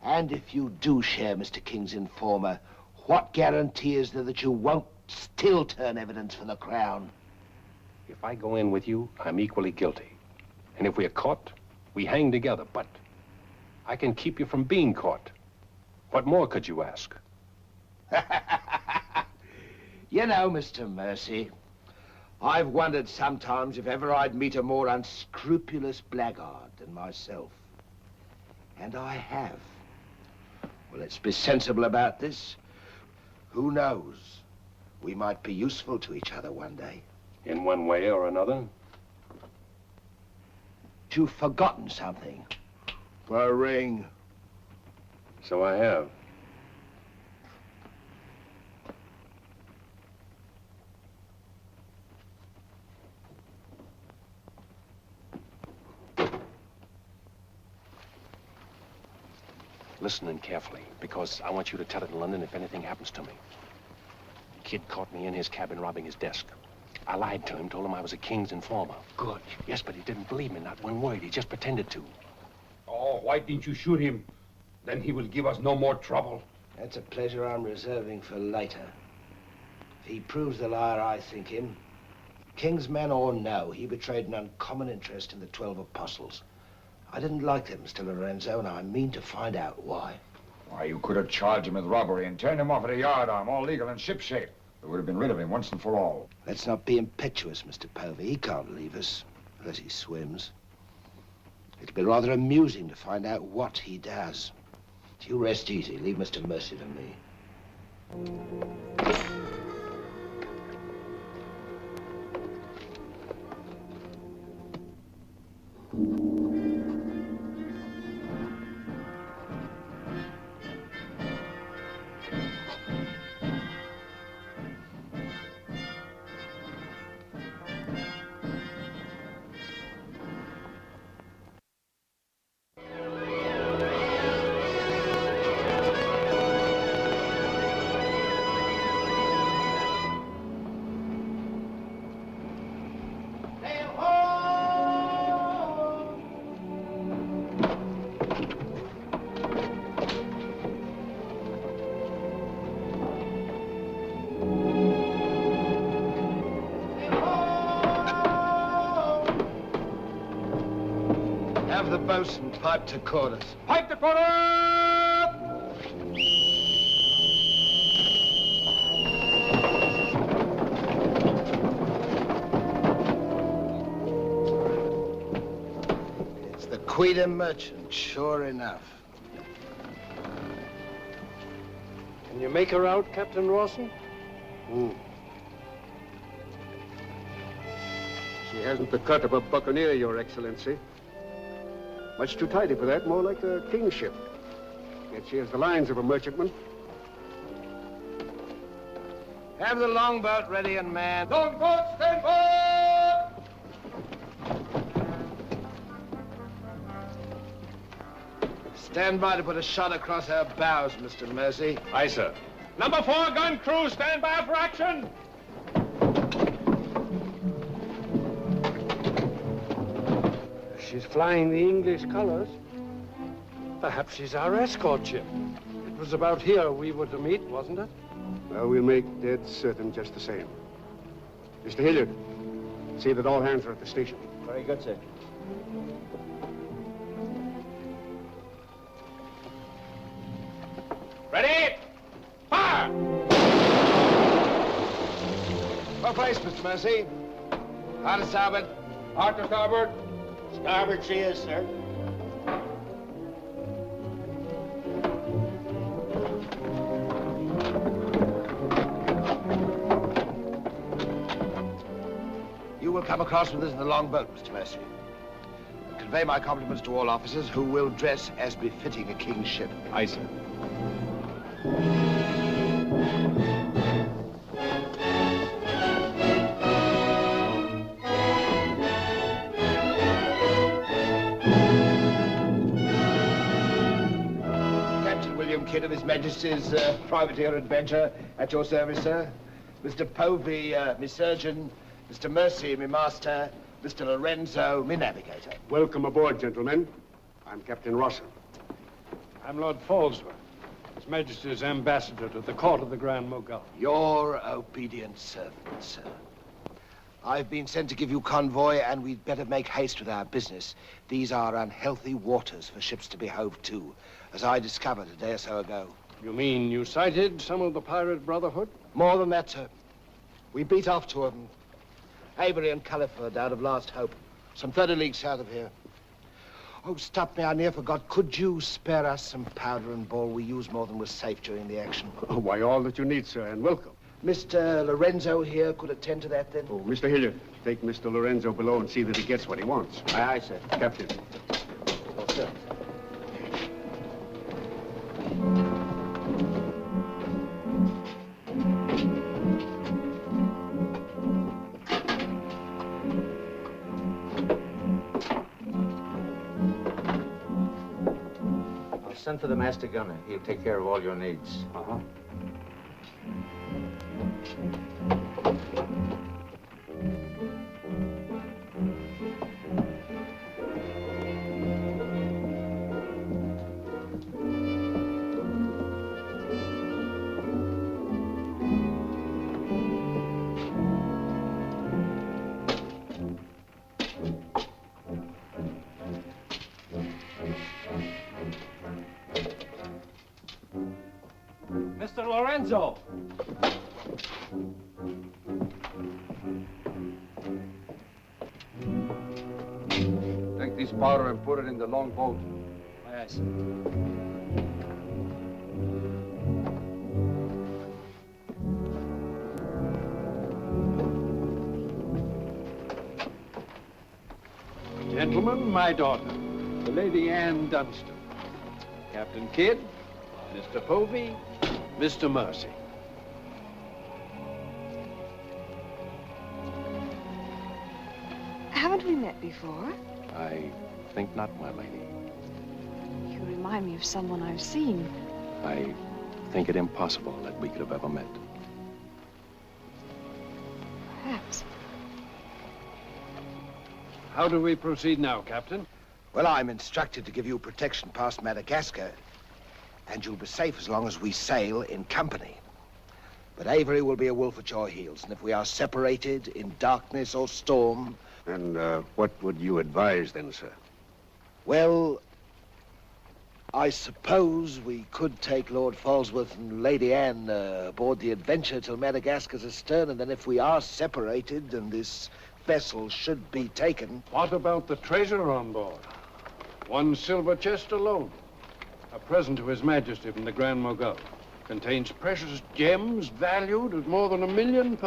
And if you do share Mr. King's informer, What guarantee is there that you won't still turn evidence for the Crown? If I go in with you, I'm equally guilty. And if we're caught, we hang together. But I can keep you from being caught. What more could you ask? You know, Mr. Mercy, I've wondered sometimes if ever I'd meet a more unscrupulous blackguard than myself. And I have. Well, let's be sensible about this. Who knows? We might be useful to each other one day. In one way or another? You've forgotten something. A ring. So I have. Listen in carefully, because I want you to tell it in London if anything happens to me. Kid caught me in his cabin robbing his desk. I lied to him, told him I was a king's informer. Good. Yes, but he didn't believe me, not one word. He just pretended to. Oh, why didn't you shoot him? Then he will give us no more trouble. That's a pleasure I'm reserving for later. If he proves the liar I think him, king's man or no, he betrayed an uncommon interest in the 12 apostles. I didn't like them, Mr. Lorenzo, and I mean to find out why. Why, you could have charged him with robbery and turned him off at a yardarm, all legal and shipshape. We would have been rid of him once and for all. Let's not be impetuous, Mr. Povey. He can't leave us, unless he swims. It'll be rather amusing to find out what he does. You rest easy. Leave Mr. Mercy to me. Have the boatswain pipe to quarters. Pipe to quarter! It's the Queen Merchant, sure enough. Can you make her out, Captain Rawson? She hasn't the cut of a buccaneer, Your Excellency. Much too tidy for that, more like a king's ship. Yet she has the lines of a merchantman. Have the longboat ready and manned. Longboat, stand by! Stand by to put a shot across her bows, Mr. Mercy. Aye, sir. Number 4 gun crew, stand by for action. She's flying the English colors. Perhaps she's our escort ship. It was about here we were to meet, wasn't it? Well, we'll make dead certain just the same. Mr. Hilliard, see that all hands are at the station. Very good, sir. Ready? Fire! Well placed, Mr. Mercy. Hard to starboard. Hard to starboard. Starboard she is, sir. You will come across with us in the longboat, Mr. Mercy. And convey my compliments to all officers who will dress as befitting a king's ship. Aye, sir. Kidd of His Majesty's Privateer Adventure at your service, sir. Mr. Povey, me surgeon. Mr. Mercy, me master. Mr. Lorenzo, me navigator. Welcome aboard, gentlemen. I'm Captain Rawson. I'm Lord Falsworth. His Majesty's ambassador to the court of the Grand Mogul. Your obedient servant, sir. I've been sent to give you convoy, and we'd better make haste with our business. These are unhealthy waters for ships to be hove to, as I discovered a day or so ago. You mean you sighted some of the pirate brotherhood? More than that, sir. We beat off two of them. Avery and Culliford out of Last Hope, some 30 leagues south of here. Oh, stop me, I near forgot. Could you spare us some powder and ball? We used more than was safe during the action. Oh, why, all that you need, sir, and welcome. Mr. Lorenzo here could attend to that, then? Oh, Mr. Hilliard, take Mr. Lorenzo below and see that he gets what he wants. Aye, aye, sir. Captain. Oh, sir. I'll send for the master gunner. He'll take care of all your needs. Uh-huh. Mr. Lorenzo! Take this powder and put it in the long boat. Aye, aye, sir. Gentlemen, my daughter, the Lady Anne Dunstan. Captain Kidd, Mr. Povey, Mr. Mercy. Haven't we met before? I think not, my lady. You remind me of someone I've seen. I think it impossible that we could have ever met. Perhaps. How do we proceed now, Captain? Well, I'm instructed to give you protection past Madagascar, and you'll be safe as long as we sail in company. But Avery will be a wolf at your heels, and if we are separated in darkness or storm... And what would you advise then, sir? Well, I suppose we could take Lord Falsworth and Lady Anne aboard the Adventure till Madagascar's astern, and then if we are separated and this vessel should be taken... What about the treasure on board? One silver chest alone. A present to His Majesty from the Grand Mogul. Contains precious gems valued at more than £1 million.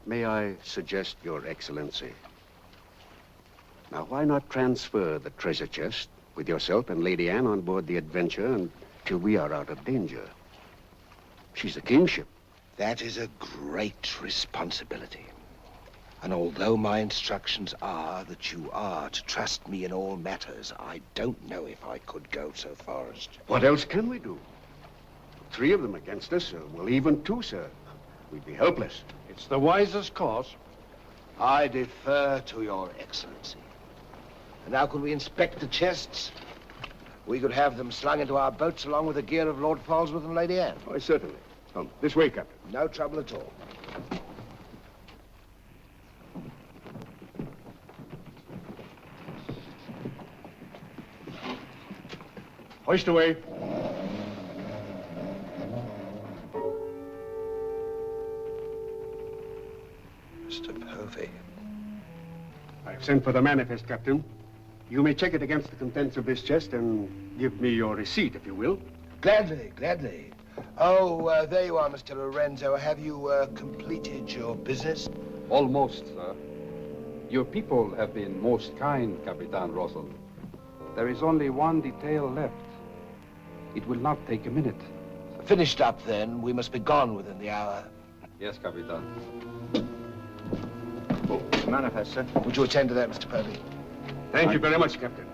May I suggest, Your Excellency? Now, why not transfer the treasure chest with yourself and Lady Anne on board the Adventure until we are out of danger? She's a kingship. That is a great responsibility. And although my instructions are that you are to trust me in all matters, I don't know if I could go so far as to... What else can we do? 3 of them against us, well, even 2, sir. We'd be helpless. It's the wisest course. I defer to your excellency. And now could we inspect the chests? We could have them slung into our boats along with the gear of Lord Falsworth and Lady Anne. Oh, certainly. Come, this way, Captain. No trouble at all. Hoist away. Mr. Povey. I've sent for the manifest, Captain. You may check it against the contents of this chest and give me your receipt, if you will. Gladly, gladly. Oh, there you are, Mr. Lorenzo. Have you completed your business? Almost, sir. Your people have been most kind, Capitan Russell. There is only one detail left. It will not take a minute. Finished up, then. We must be gone within the hour. Yes, Capitan. Oh, manifest, sir. Would you attend to that, Mr. Povey? Thank you very much, Captain.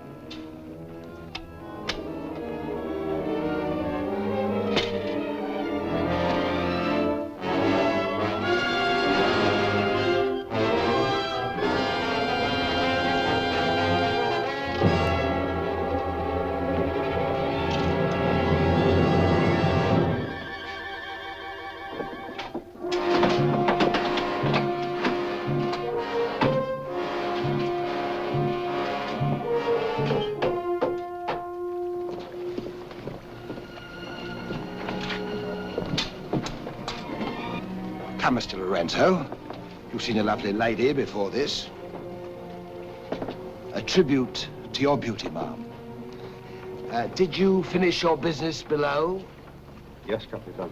Come, Mr. Lorenzo. You've seen a lovely lady before this. A tribute to your beauty, ma'am. Did you finish your business below? Yes, Capitan.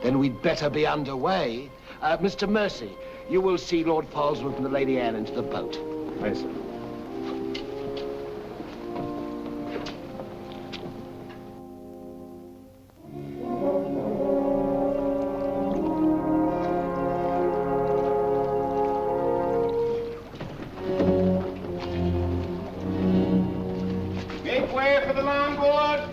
Then we'd better be underway. Mr. Mercy, you will see Lord Falsworth and the Lady Anne into the boat. Aye, sir. Make way for the longboard.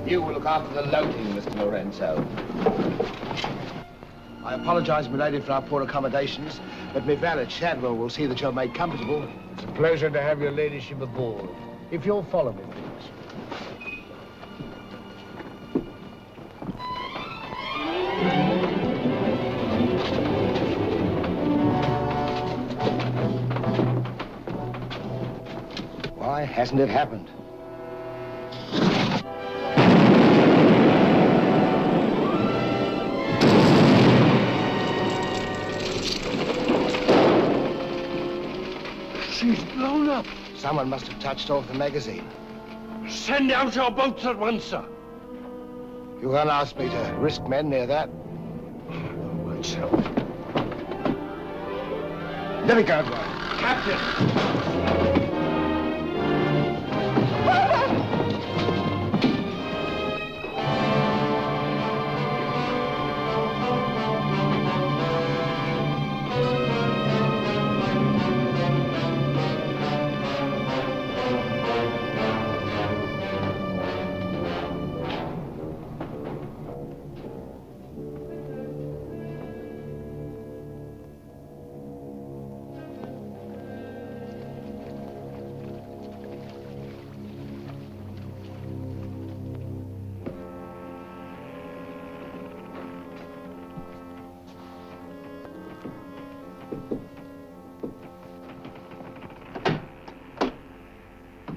You will look after the loading, Mr. Lorenzo. I apologize, milady, for our poor accommodations, but my valet Shadwell will see that you're made comfortable. It's a pleasure to have your ladyship aboard. If you'll follow me, please. Why hasn't it happened? She's blown up. Someone must have touched off the magazine. Send out your boats at once, sir. You can't ask me to risk men near that. Myself. Let me go, boy. Captain!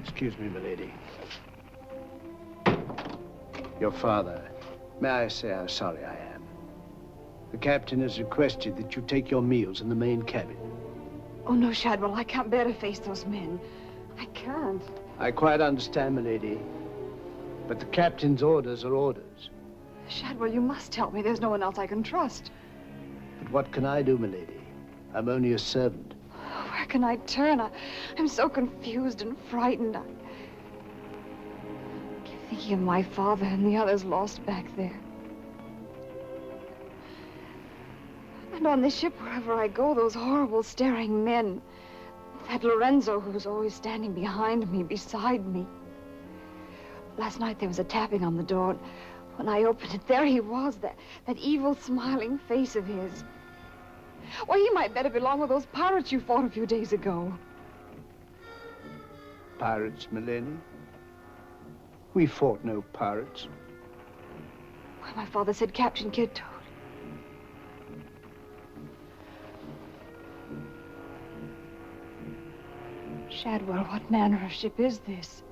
Excuse me, milady. Your father. May I say how sorry I am? The captain has requested that you take your meals in the main cabin. Oh, no, Shadwell, I can't bear to face those men. I can't. I quite understand, milady. But the captain's orders are orders. Shadwell, you must help me. There's no one else I can trust. But what can I do, milady? I'm only a servant. Where can I turn? I'm so confused and frightened. I keep thinking of my father and the others lost back there. And on this ship, wherever I go, those horrible staring men. That Lorenzo who's always standing behind me, beside me. Last night there was a tapping on the door. When I opened it, there he was, that evil smiling face of his. Why, he might better belong with those pirates you fought a few days ago. Pirates, milady? We fought no pirates. Why, my father said Captain Kidd told. Shadwell, what manner of ship is this?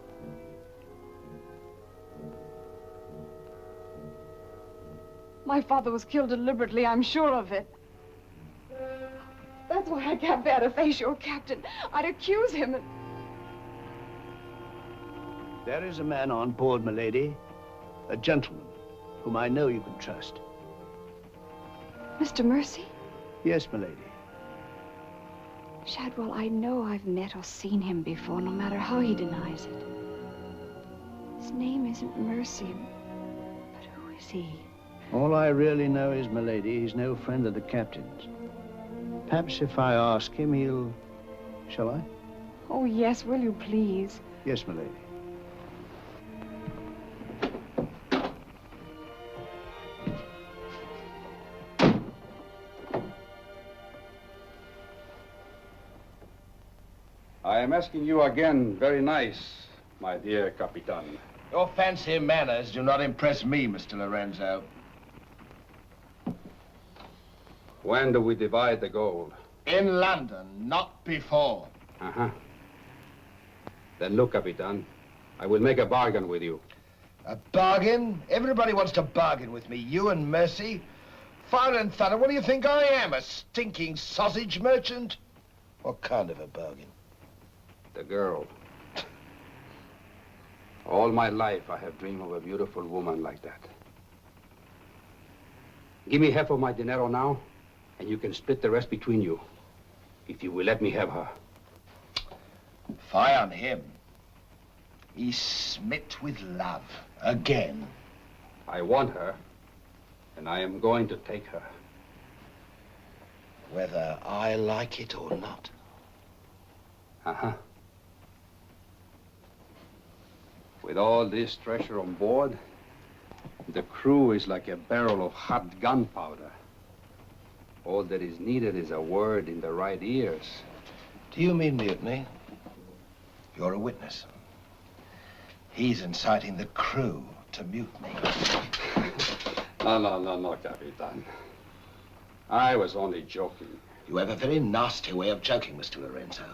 My father was killed deliberately, I'm sure of it. That's why I can't bear to face your captain. I'd accuse him and... There is a man on board, milady. A gentleman whom I know you can trust. Mr. Mercy? Yes, milady. Shadwell, I know I've met or seen him before, no matter how he denies it. His name isn't Mercy, but who is he? All I really know is, milady, he's no friend of the captain's. Perhaps if I ask him, he'll... Shall I? Oh, yes, will you please? Yes, milady. I am asking you again, very nice, my dear Capitan. Your fancy manners do not impress me, Mr. Lorenzo. When do we divide the gold? In London, not before. Uh-huh. Then look, Capitan, I will make a bargain with you. A bargain? Everybody wants to bargain with me. You and Mercy. Fire and thunder, what do you think I am? A stinking sausage merchant? What kind of a bargain? The girl. All my life I have dreamed of a beautiful woman like that. Give me half of my dinero now, and you can split the rest between you, if you will let me have her. Fie on him. He's smit with love. Again. I want her, and I am going to take her. Whether I like it or not. Uh-huh. With all this treasure on board, the crew is like a barrel of hot gunpowder. All that is needed is a word in the right ears. Do you mean mutiny? You're a witness. He's inciting the crew to mutiny. No, Capitan. I was only joking. You have a very nasty way of joking, Mr. Lorenzo.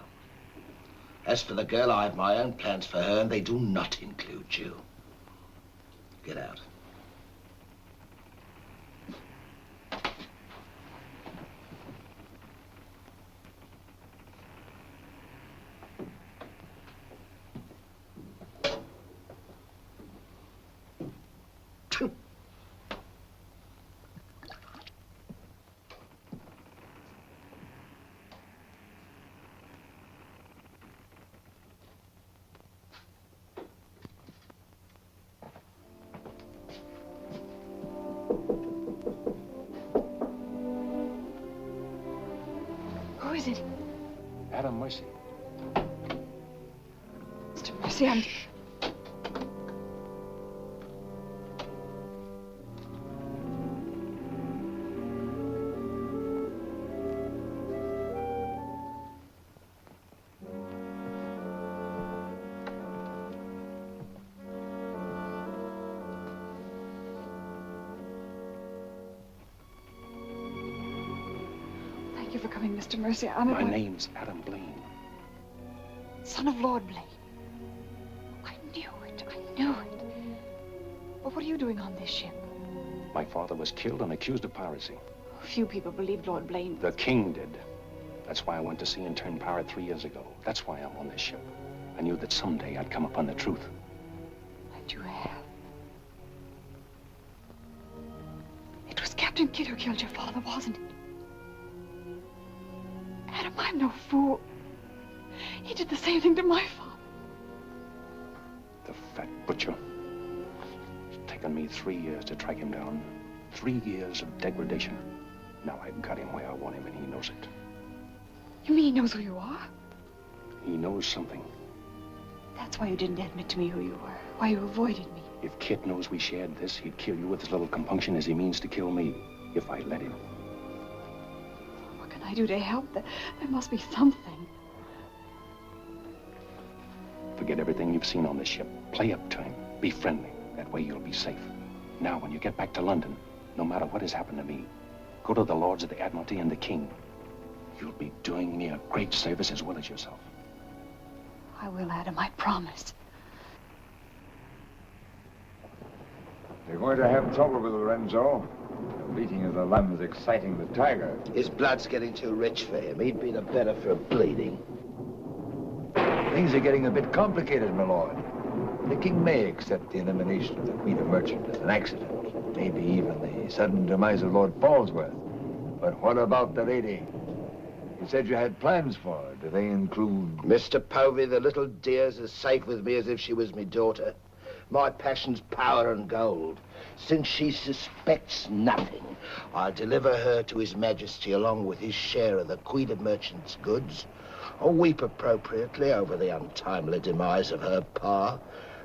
As for the girl, I have my own plans for her, and they do not include you. Get out. Who is it? Adam Mercy. Mr. Mercy, I'm... Thank you for coming, Mr. Mercy. My name's Adam Blaine. Son of Lord Blaine. I knew it. But what are you doing on this ship? My father was killed and accused of piracy. Few people believed Lord Blaine. The king did. That's why I went to sea and turned pirate 3 years ago. That's why I'm on this ship. I knew that someday I'd come upon the truth. And you have. It was Captain Kidd who killed your father, wasn't it? Adam, I'm no fool. He did the same thing to my father. The fat butcher. It's taken me 3 years to track him down. 3 years of degradation. Now I've got him where I want him, and he knows it. You mean he knows who you are? He knows something. That's why you didn't admit to me who you were. Why you avoided me. If Kit knows we shared this, he'd kill you with as little compunction as he means to kill me, if I let him. What can I do to help? There must be something. Forget everything you've seen on this ship. Play up to him. Be friendly. That way you'll be safe. Now, when you get back to London, no matter what has happened to me, go to the Lords of the Admiralty and the King. You'll be doing me a great service as well as yourself. I will, Adam, I promise. You're going to have trouble with Lorenzo. The bleating of the lamb's exciting the tiger. His blood's getting too rich for him. He'd be the better for bleeding. Things are getting a bit complicated, my lord. The king may accept the elimination of the Queen of Merchant as an accident. Maybe even the sudden demise of Lord Falsworth. But what about the lady? You said you had plans for her. Do they include... Mr. Povey, the little dear's as safe with me as if she was me daughter. My passion's power and gold. Since she suspects nothing, I'll deliver her to His Majesty along with his share of the Queen of Merchant's goods. I'll weep appropriately over the untimely demise of her pa,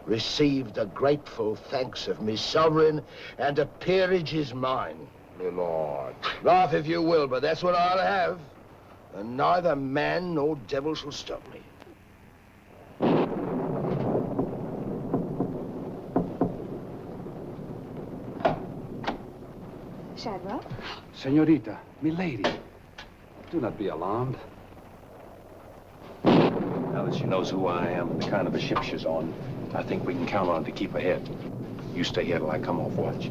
receive the grateful thanks of me sovereign, and a peerage is mine. My lord. Laugh if you will, but that's what I'll have. And neither man nor devil shall stop me. Shadwell? Senorita, milady, do not be alarmed. Now that she knows who I am and the kind of a ship she's on, I think we can count on to keep ahead. You stay here till I come off watch.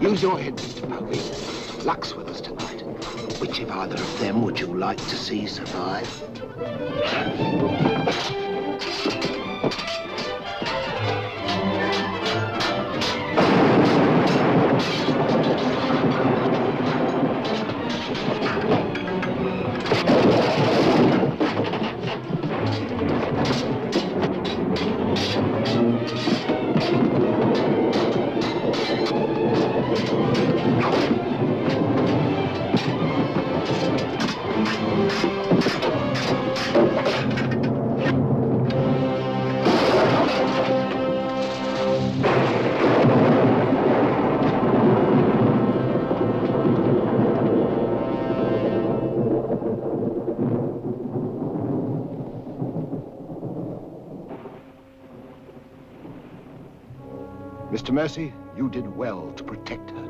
Use your head, Mr. Pugly. Luck's with us tonight. Which of either of them would you like to see survive? Mr. Mercy, you did well to protect her.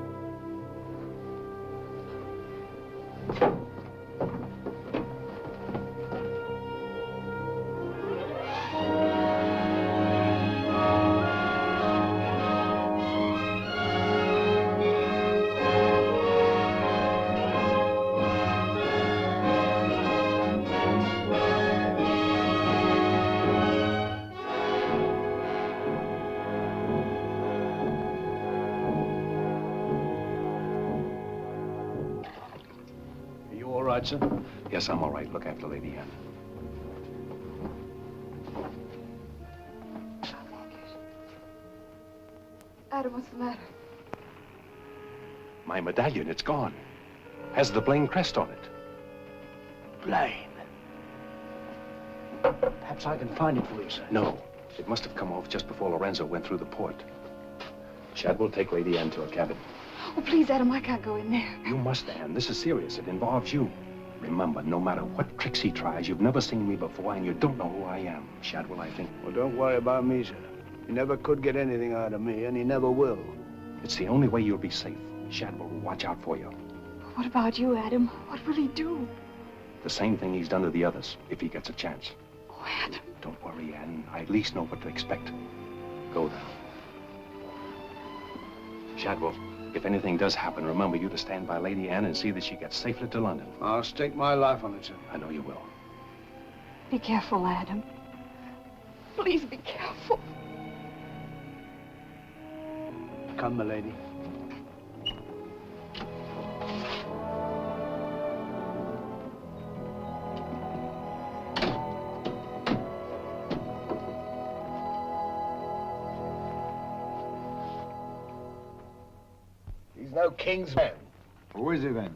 Sir? Yes, I'm all right. Look after Lady Anne. Adam, what's the matter? My medallion, it's gone. Has the Blaine crest on it. Blaine. Perhaps I can find it for you, sir. No. It must have come off just before Lorenzo went through the port. Shadwell, take Lady Anne to her cabin. Oh, please, Adam, I can't go in there. You must, Anne. This is serious. It involves you. Remember, no matter what tricks he tries, you've never seen me before, and you don't know who I am. Shadwell, I think. Well, don't worry about me, sir. He never could get anything out of me, and he never will. It's the only way you'll be safe. Shadwell will watch out for you. What about you, Adam? What will he do? The same thing he's done to the others, if he gets a chance. Oh, Adam. Don't worry, Anne. I at least know what to expect. Go now. Shadwell, if anything does happen, remember you to stand by Lady Anne and see that she gets safely to London. I'll stake my life on it, sir. I know you will. Be careful, Adam. Please be careful. Come, milady. He's no king's man. Who is he then?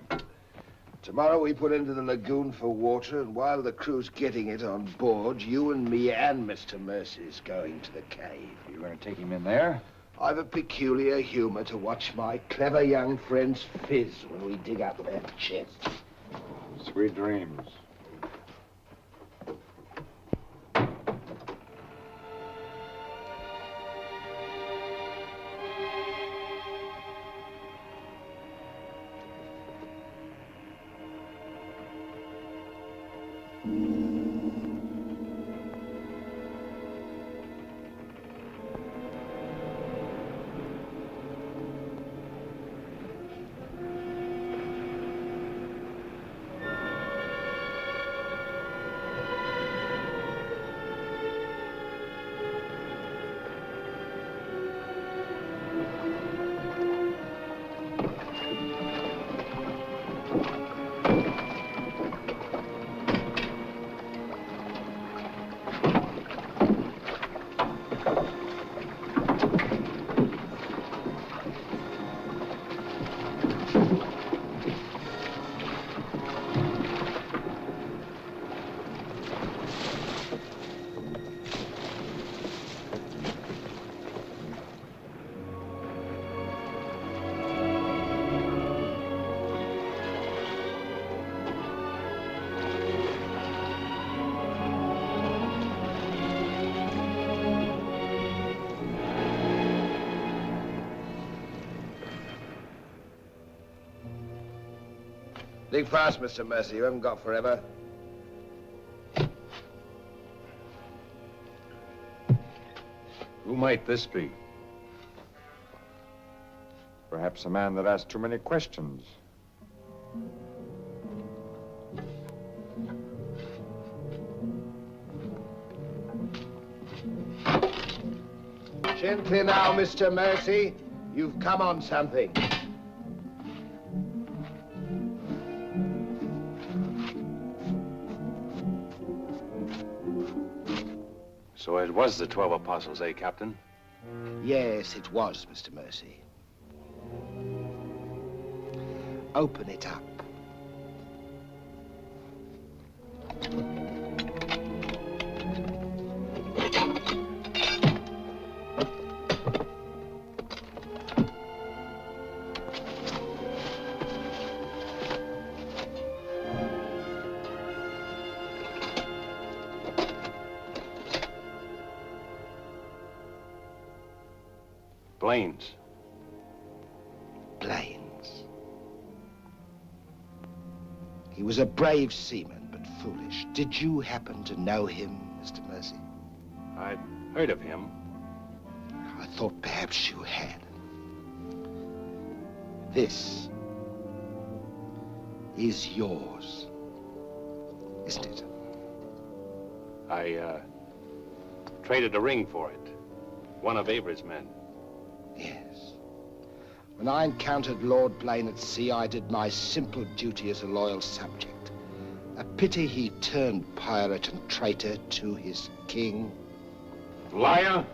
Tomorrow we put into the lagoon for water, and while the crew's getting it on board, you and me and Mr. Mercy's going to the cave. You're going to take him in there? I've a peculiar humor to watch my clever young friends fizz when we dig up their chests. Sweet dreams. Think fast, Mr. Mercy. You haven't got forever. Who might this be? Perhaps a man that asked too many questions. Gently now, Mr. Mercy. You've come on something. So it was the 12 apostles, eh, Captain? Yes, it was, Mr. Mercy. Open it up. Blaine's. Blaine's. He was a brave seaman, but foolish. Did you happen to know him, Mr. Mercy? I'd heard of him. I thought perhaps you had. This is yours, isn't it? I, traded a ring for it. One of Avery's men. Yes. When I encountered Lord Blaine at sea, I did my simple duty as a loyal subject. A pity he turned pirate and traitor to his king. Liar!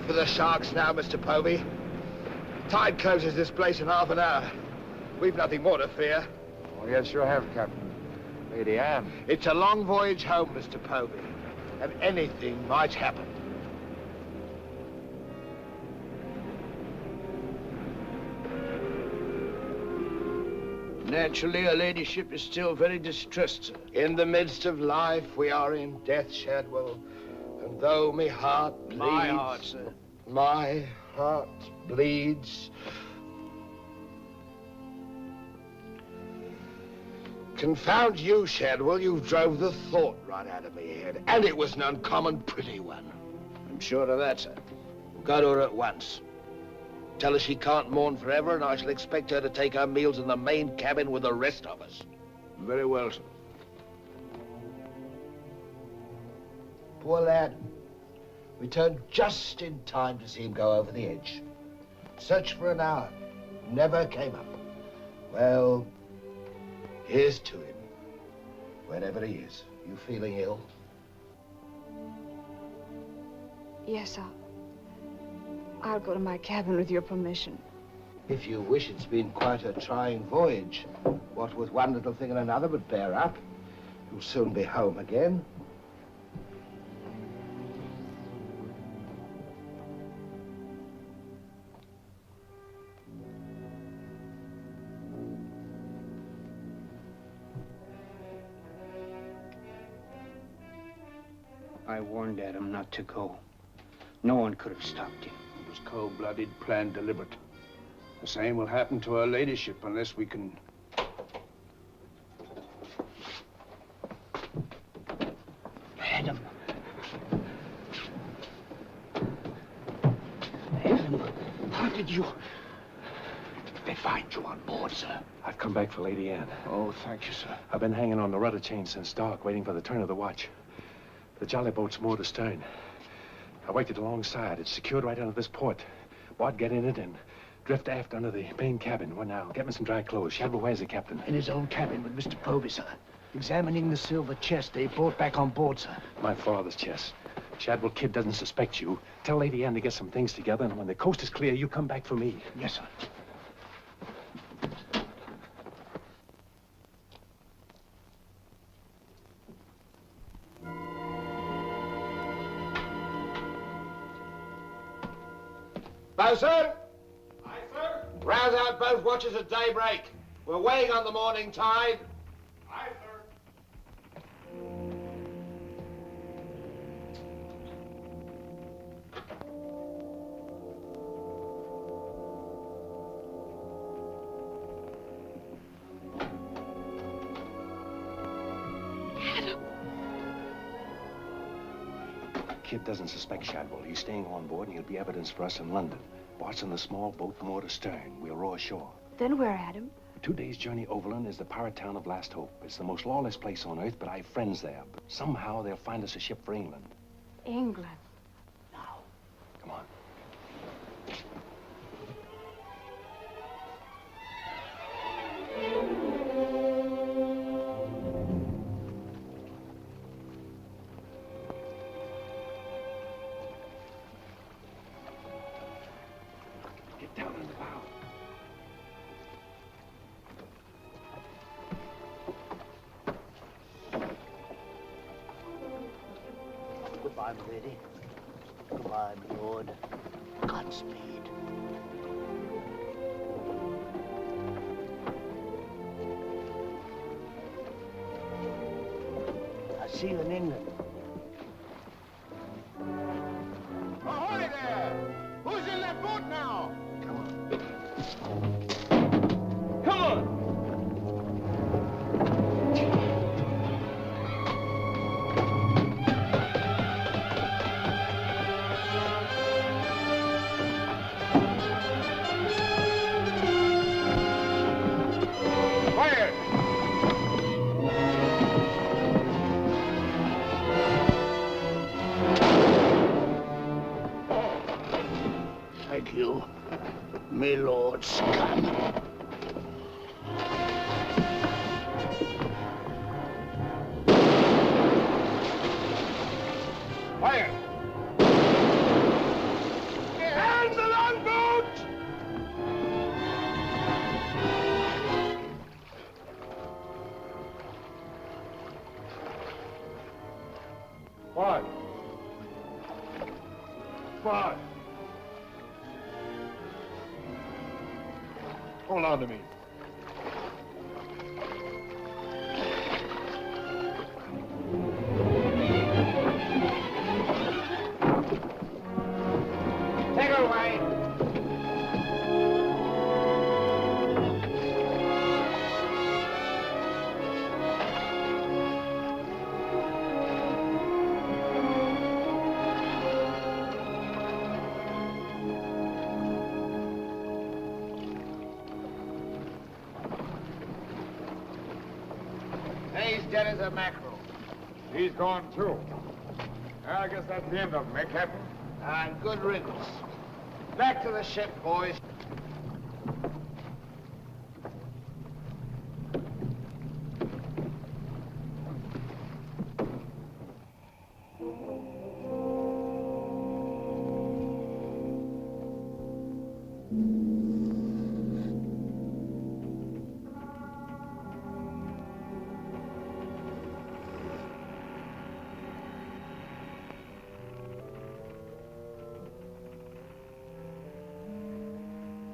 For the sharks now, Mr. Povey. Tide closes this place in half an hour. We've nothing more to fear. Oh, yes, you have, Captain. Lady Anne. It's a long voyage home, Mr. Povey, and anything might happen. Naturally, her ladyship is still very distressed, sir. In the midst of life, we are in death, Shadwell. And though my heart bleeds... My heart, sir. My heart bleeds. Confound you, Shadwell. You drove the thought right out of me head. And it was an uncommon pretty one. I'm sure of that, sir. Go to her at once. Tell her she can't mourn forever, and I shall expect her to take her meals in the main cabin with the rest of us. Very well, sir. Poor lad. Returned just in time to see him go over the edge. Searched for an hour. Never came up. Well, here's to him. Wherever he is. You feeling ill? Yes, I'll go to my cabin with your permission. If you wish, it's been quite a trying voyage. What with one little thing and another, but bear up. You'll soon be home again. I warned Adam not to go. No one could have stopped him. It was cold-blooded, planned, deliberate. The same will happen to her ladyship unless we can... Adam. Adam, how did you... They find you on board, sir. I've come back for Lady Anne. Oh, thank you, sir. I've been hanging on the rudder chain since dark, waiting for the turn of the watch. The jolly boat's moored astern. I waited alongside. It's secured right under this port. Bart, get in it and Drift aft under the main cabin. Well, now, get me some dry clothes. Shadwell, where's the captain? In his own cabin with Mr. Povey, sir. Examining the silver chest they brought back on board, sir. My father's chest. Shadwell Kid doesn't suspect you. Tell Lady Anne to get some things together, and when the coast is clear, you come back for me. Yes, sir. Bosun! Aye, sir? Rouse out both watches at daybreak. We're weighing on the morning tide. Aye, sir. Kid doesn't suspect Shadwell. He's staying on board, and he'll be evidence for us in London. Watching the small boat moored astern. We'll row ashore. Then where, Adam? 2 days' journey overland is the pirate town of Last Hope. It's the most lawless place on earth, but I've friends there. But somehow they'll find us a ship for England. England. Come on. Get down in the bow. Goodbye, my lady. Goodbye, my lord. Godspeed. I'll see you in England. Ahoy there! Who's in that boat now? Come on! Thank you, my Lord Scott. Fire! And the longboat! Why? Why? Hold on to me. Take her away. He's dead as a mackerel. He's gone too. I guess that's the end of him, eh, Captain? And good riddance. Back to the ship, boys.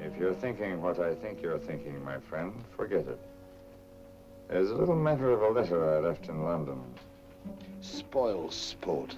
If you're thinking what I think you're thinking, my friend, forget it. There's a little matter of a letter I left in London. Spoil sport.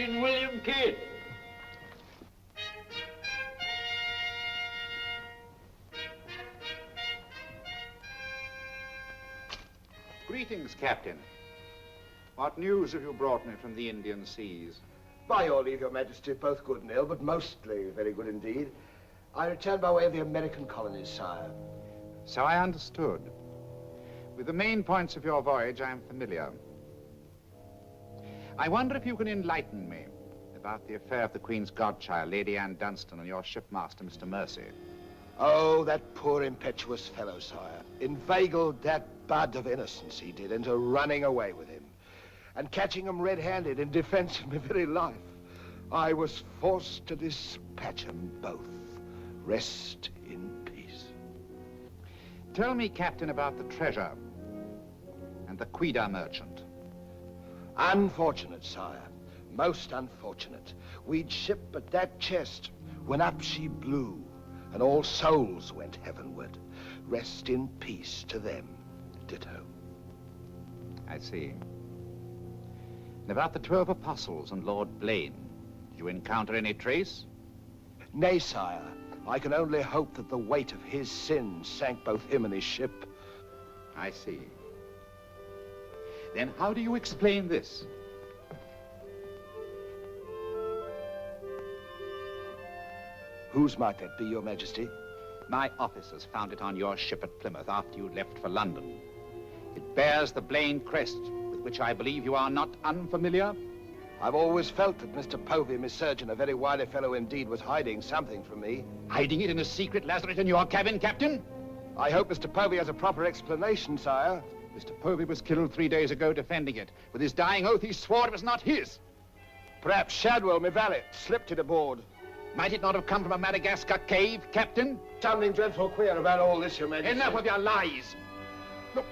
Captain William Kidd. Greetings, Captain. What news have you brought me from the Indian seas? By your leave, Your Majesty, both good and ill, but mostly very good indeed. I returned by way of the American colonies, sire. So I understood. With the main points of your voyage, I am familiar. I wonder if you can enlighten me about the affair of the Queen's godchild, Lady Anne Dunstan, and your shipmaster, Mr. Mercy. Oh, that poor impetuous fellow, sire. Inveigled that bud of innocence he did into running away with him. And catching him red-handed in defense of my very life, I was forced to dispatch them both. Rest in peace. Tell me, Captain, about the treasure and the Quida merchant. Unfortunate, sire. Most unfortunate. We'd ship but that chest when up she blew, and all souls went heavenward. Rest in peace to them. Ditto. I see. And about the 12 apostles and Lord Blaine, did you encounter any trace? Nay, sire. I can only hope that the weight of his sins sank both him and his ship. I see. Then how do you explain this? Whose might that be, Your Majesty? My officers found it on your ship at Plymouth after you left for London. It bears the Blaine crest, with which I believe you are not unfamiliar. I've always felt that Mr. Povey, my surgeon, a very wily fellow indeed, was hiding something from me. Hiding it in a secret lazaret in your cabin, Captain? I hope Mr. Povey has a proper explanation, sire. Mr. Povey was killed 3 days ago defending it. With his dying oath, he swore it was not his. Perhaps Shadwell, my valet, slipped it aboard. Might it not have come from a Madagascar cave, Captain? Something dreadful queer about all this, Your Majesty. Enough of your lies. Look.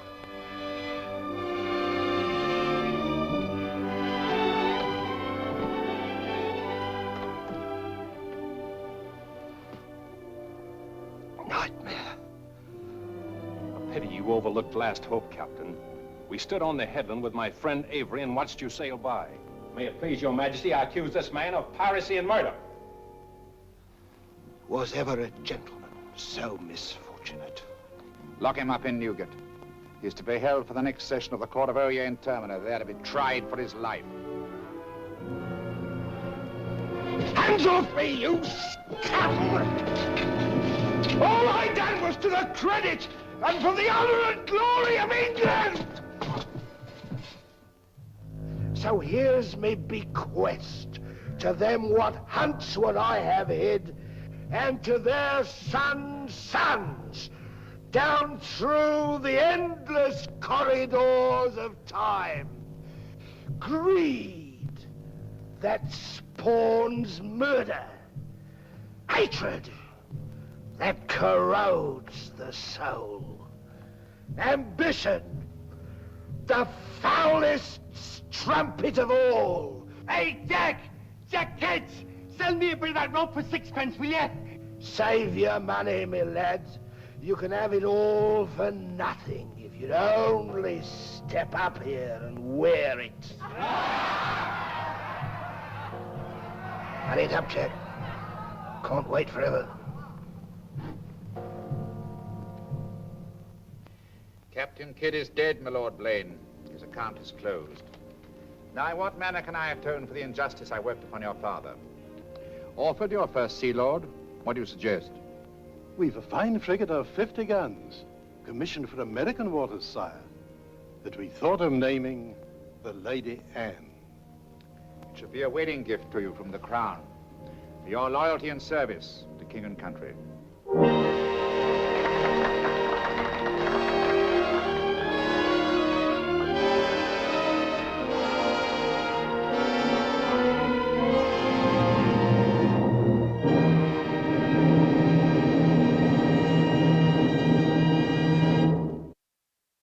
Nightmare. A pity you overlooked last hope, Captain. We stood on the headland with my friend Avery and watched you sail by. May it please your majesty, I accuse this man of piracy and murder. Was ever a gentleman so misfortunate? Lock him up in Newgate. He is to be held for the next session of the Court of Oyer in Termina, there to be tried for his life. Hands off me, you scoundrel! All I done was to the credit and for the honor and glory of England! So here's me bequest to them what hunts what I have hid, and to their sons, down through the endless corridors of time. Greed that spawns murder. Hatred that corrodes the soul. Ambition, the foulest strumpet of all. Hey, Jack! Jack Ketch! Sell me a bit of that rope for 6 pence, will you? Save your money, me lads. You can have it all for nothing if you'd only step up here and wear it. Hurry it up, Jack. Can't wait forever. Captain Kidd is dead, my Lord Blaine. His account is closed. Now, in what manner can I atone for the injustice I worked upon your father? Orford, your first Sea Lord, what do you suggest? We've a fine frigate of 50 guns, commissioned for American waters, sire, that we thought of naming the Lady Anne. It should be a wedding gift to you from the Crown, for your loyalty and service to king and country.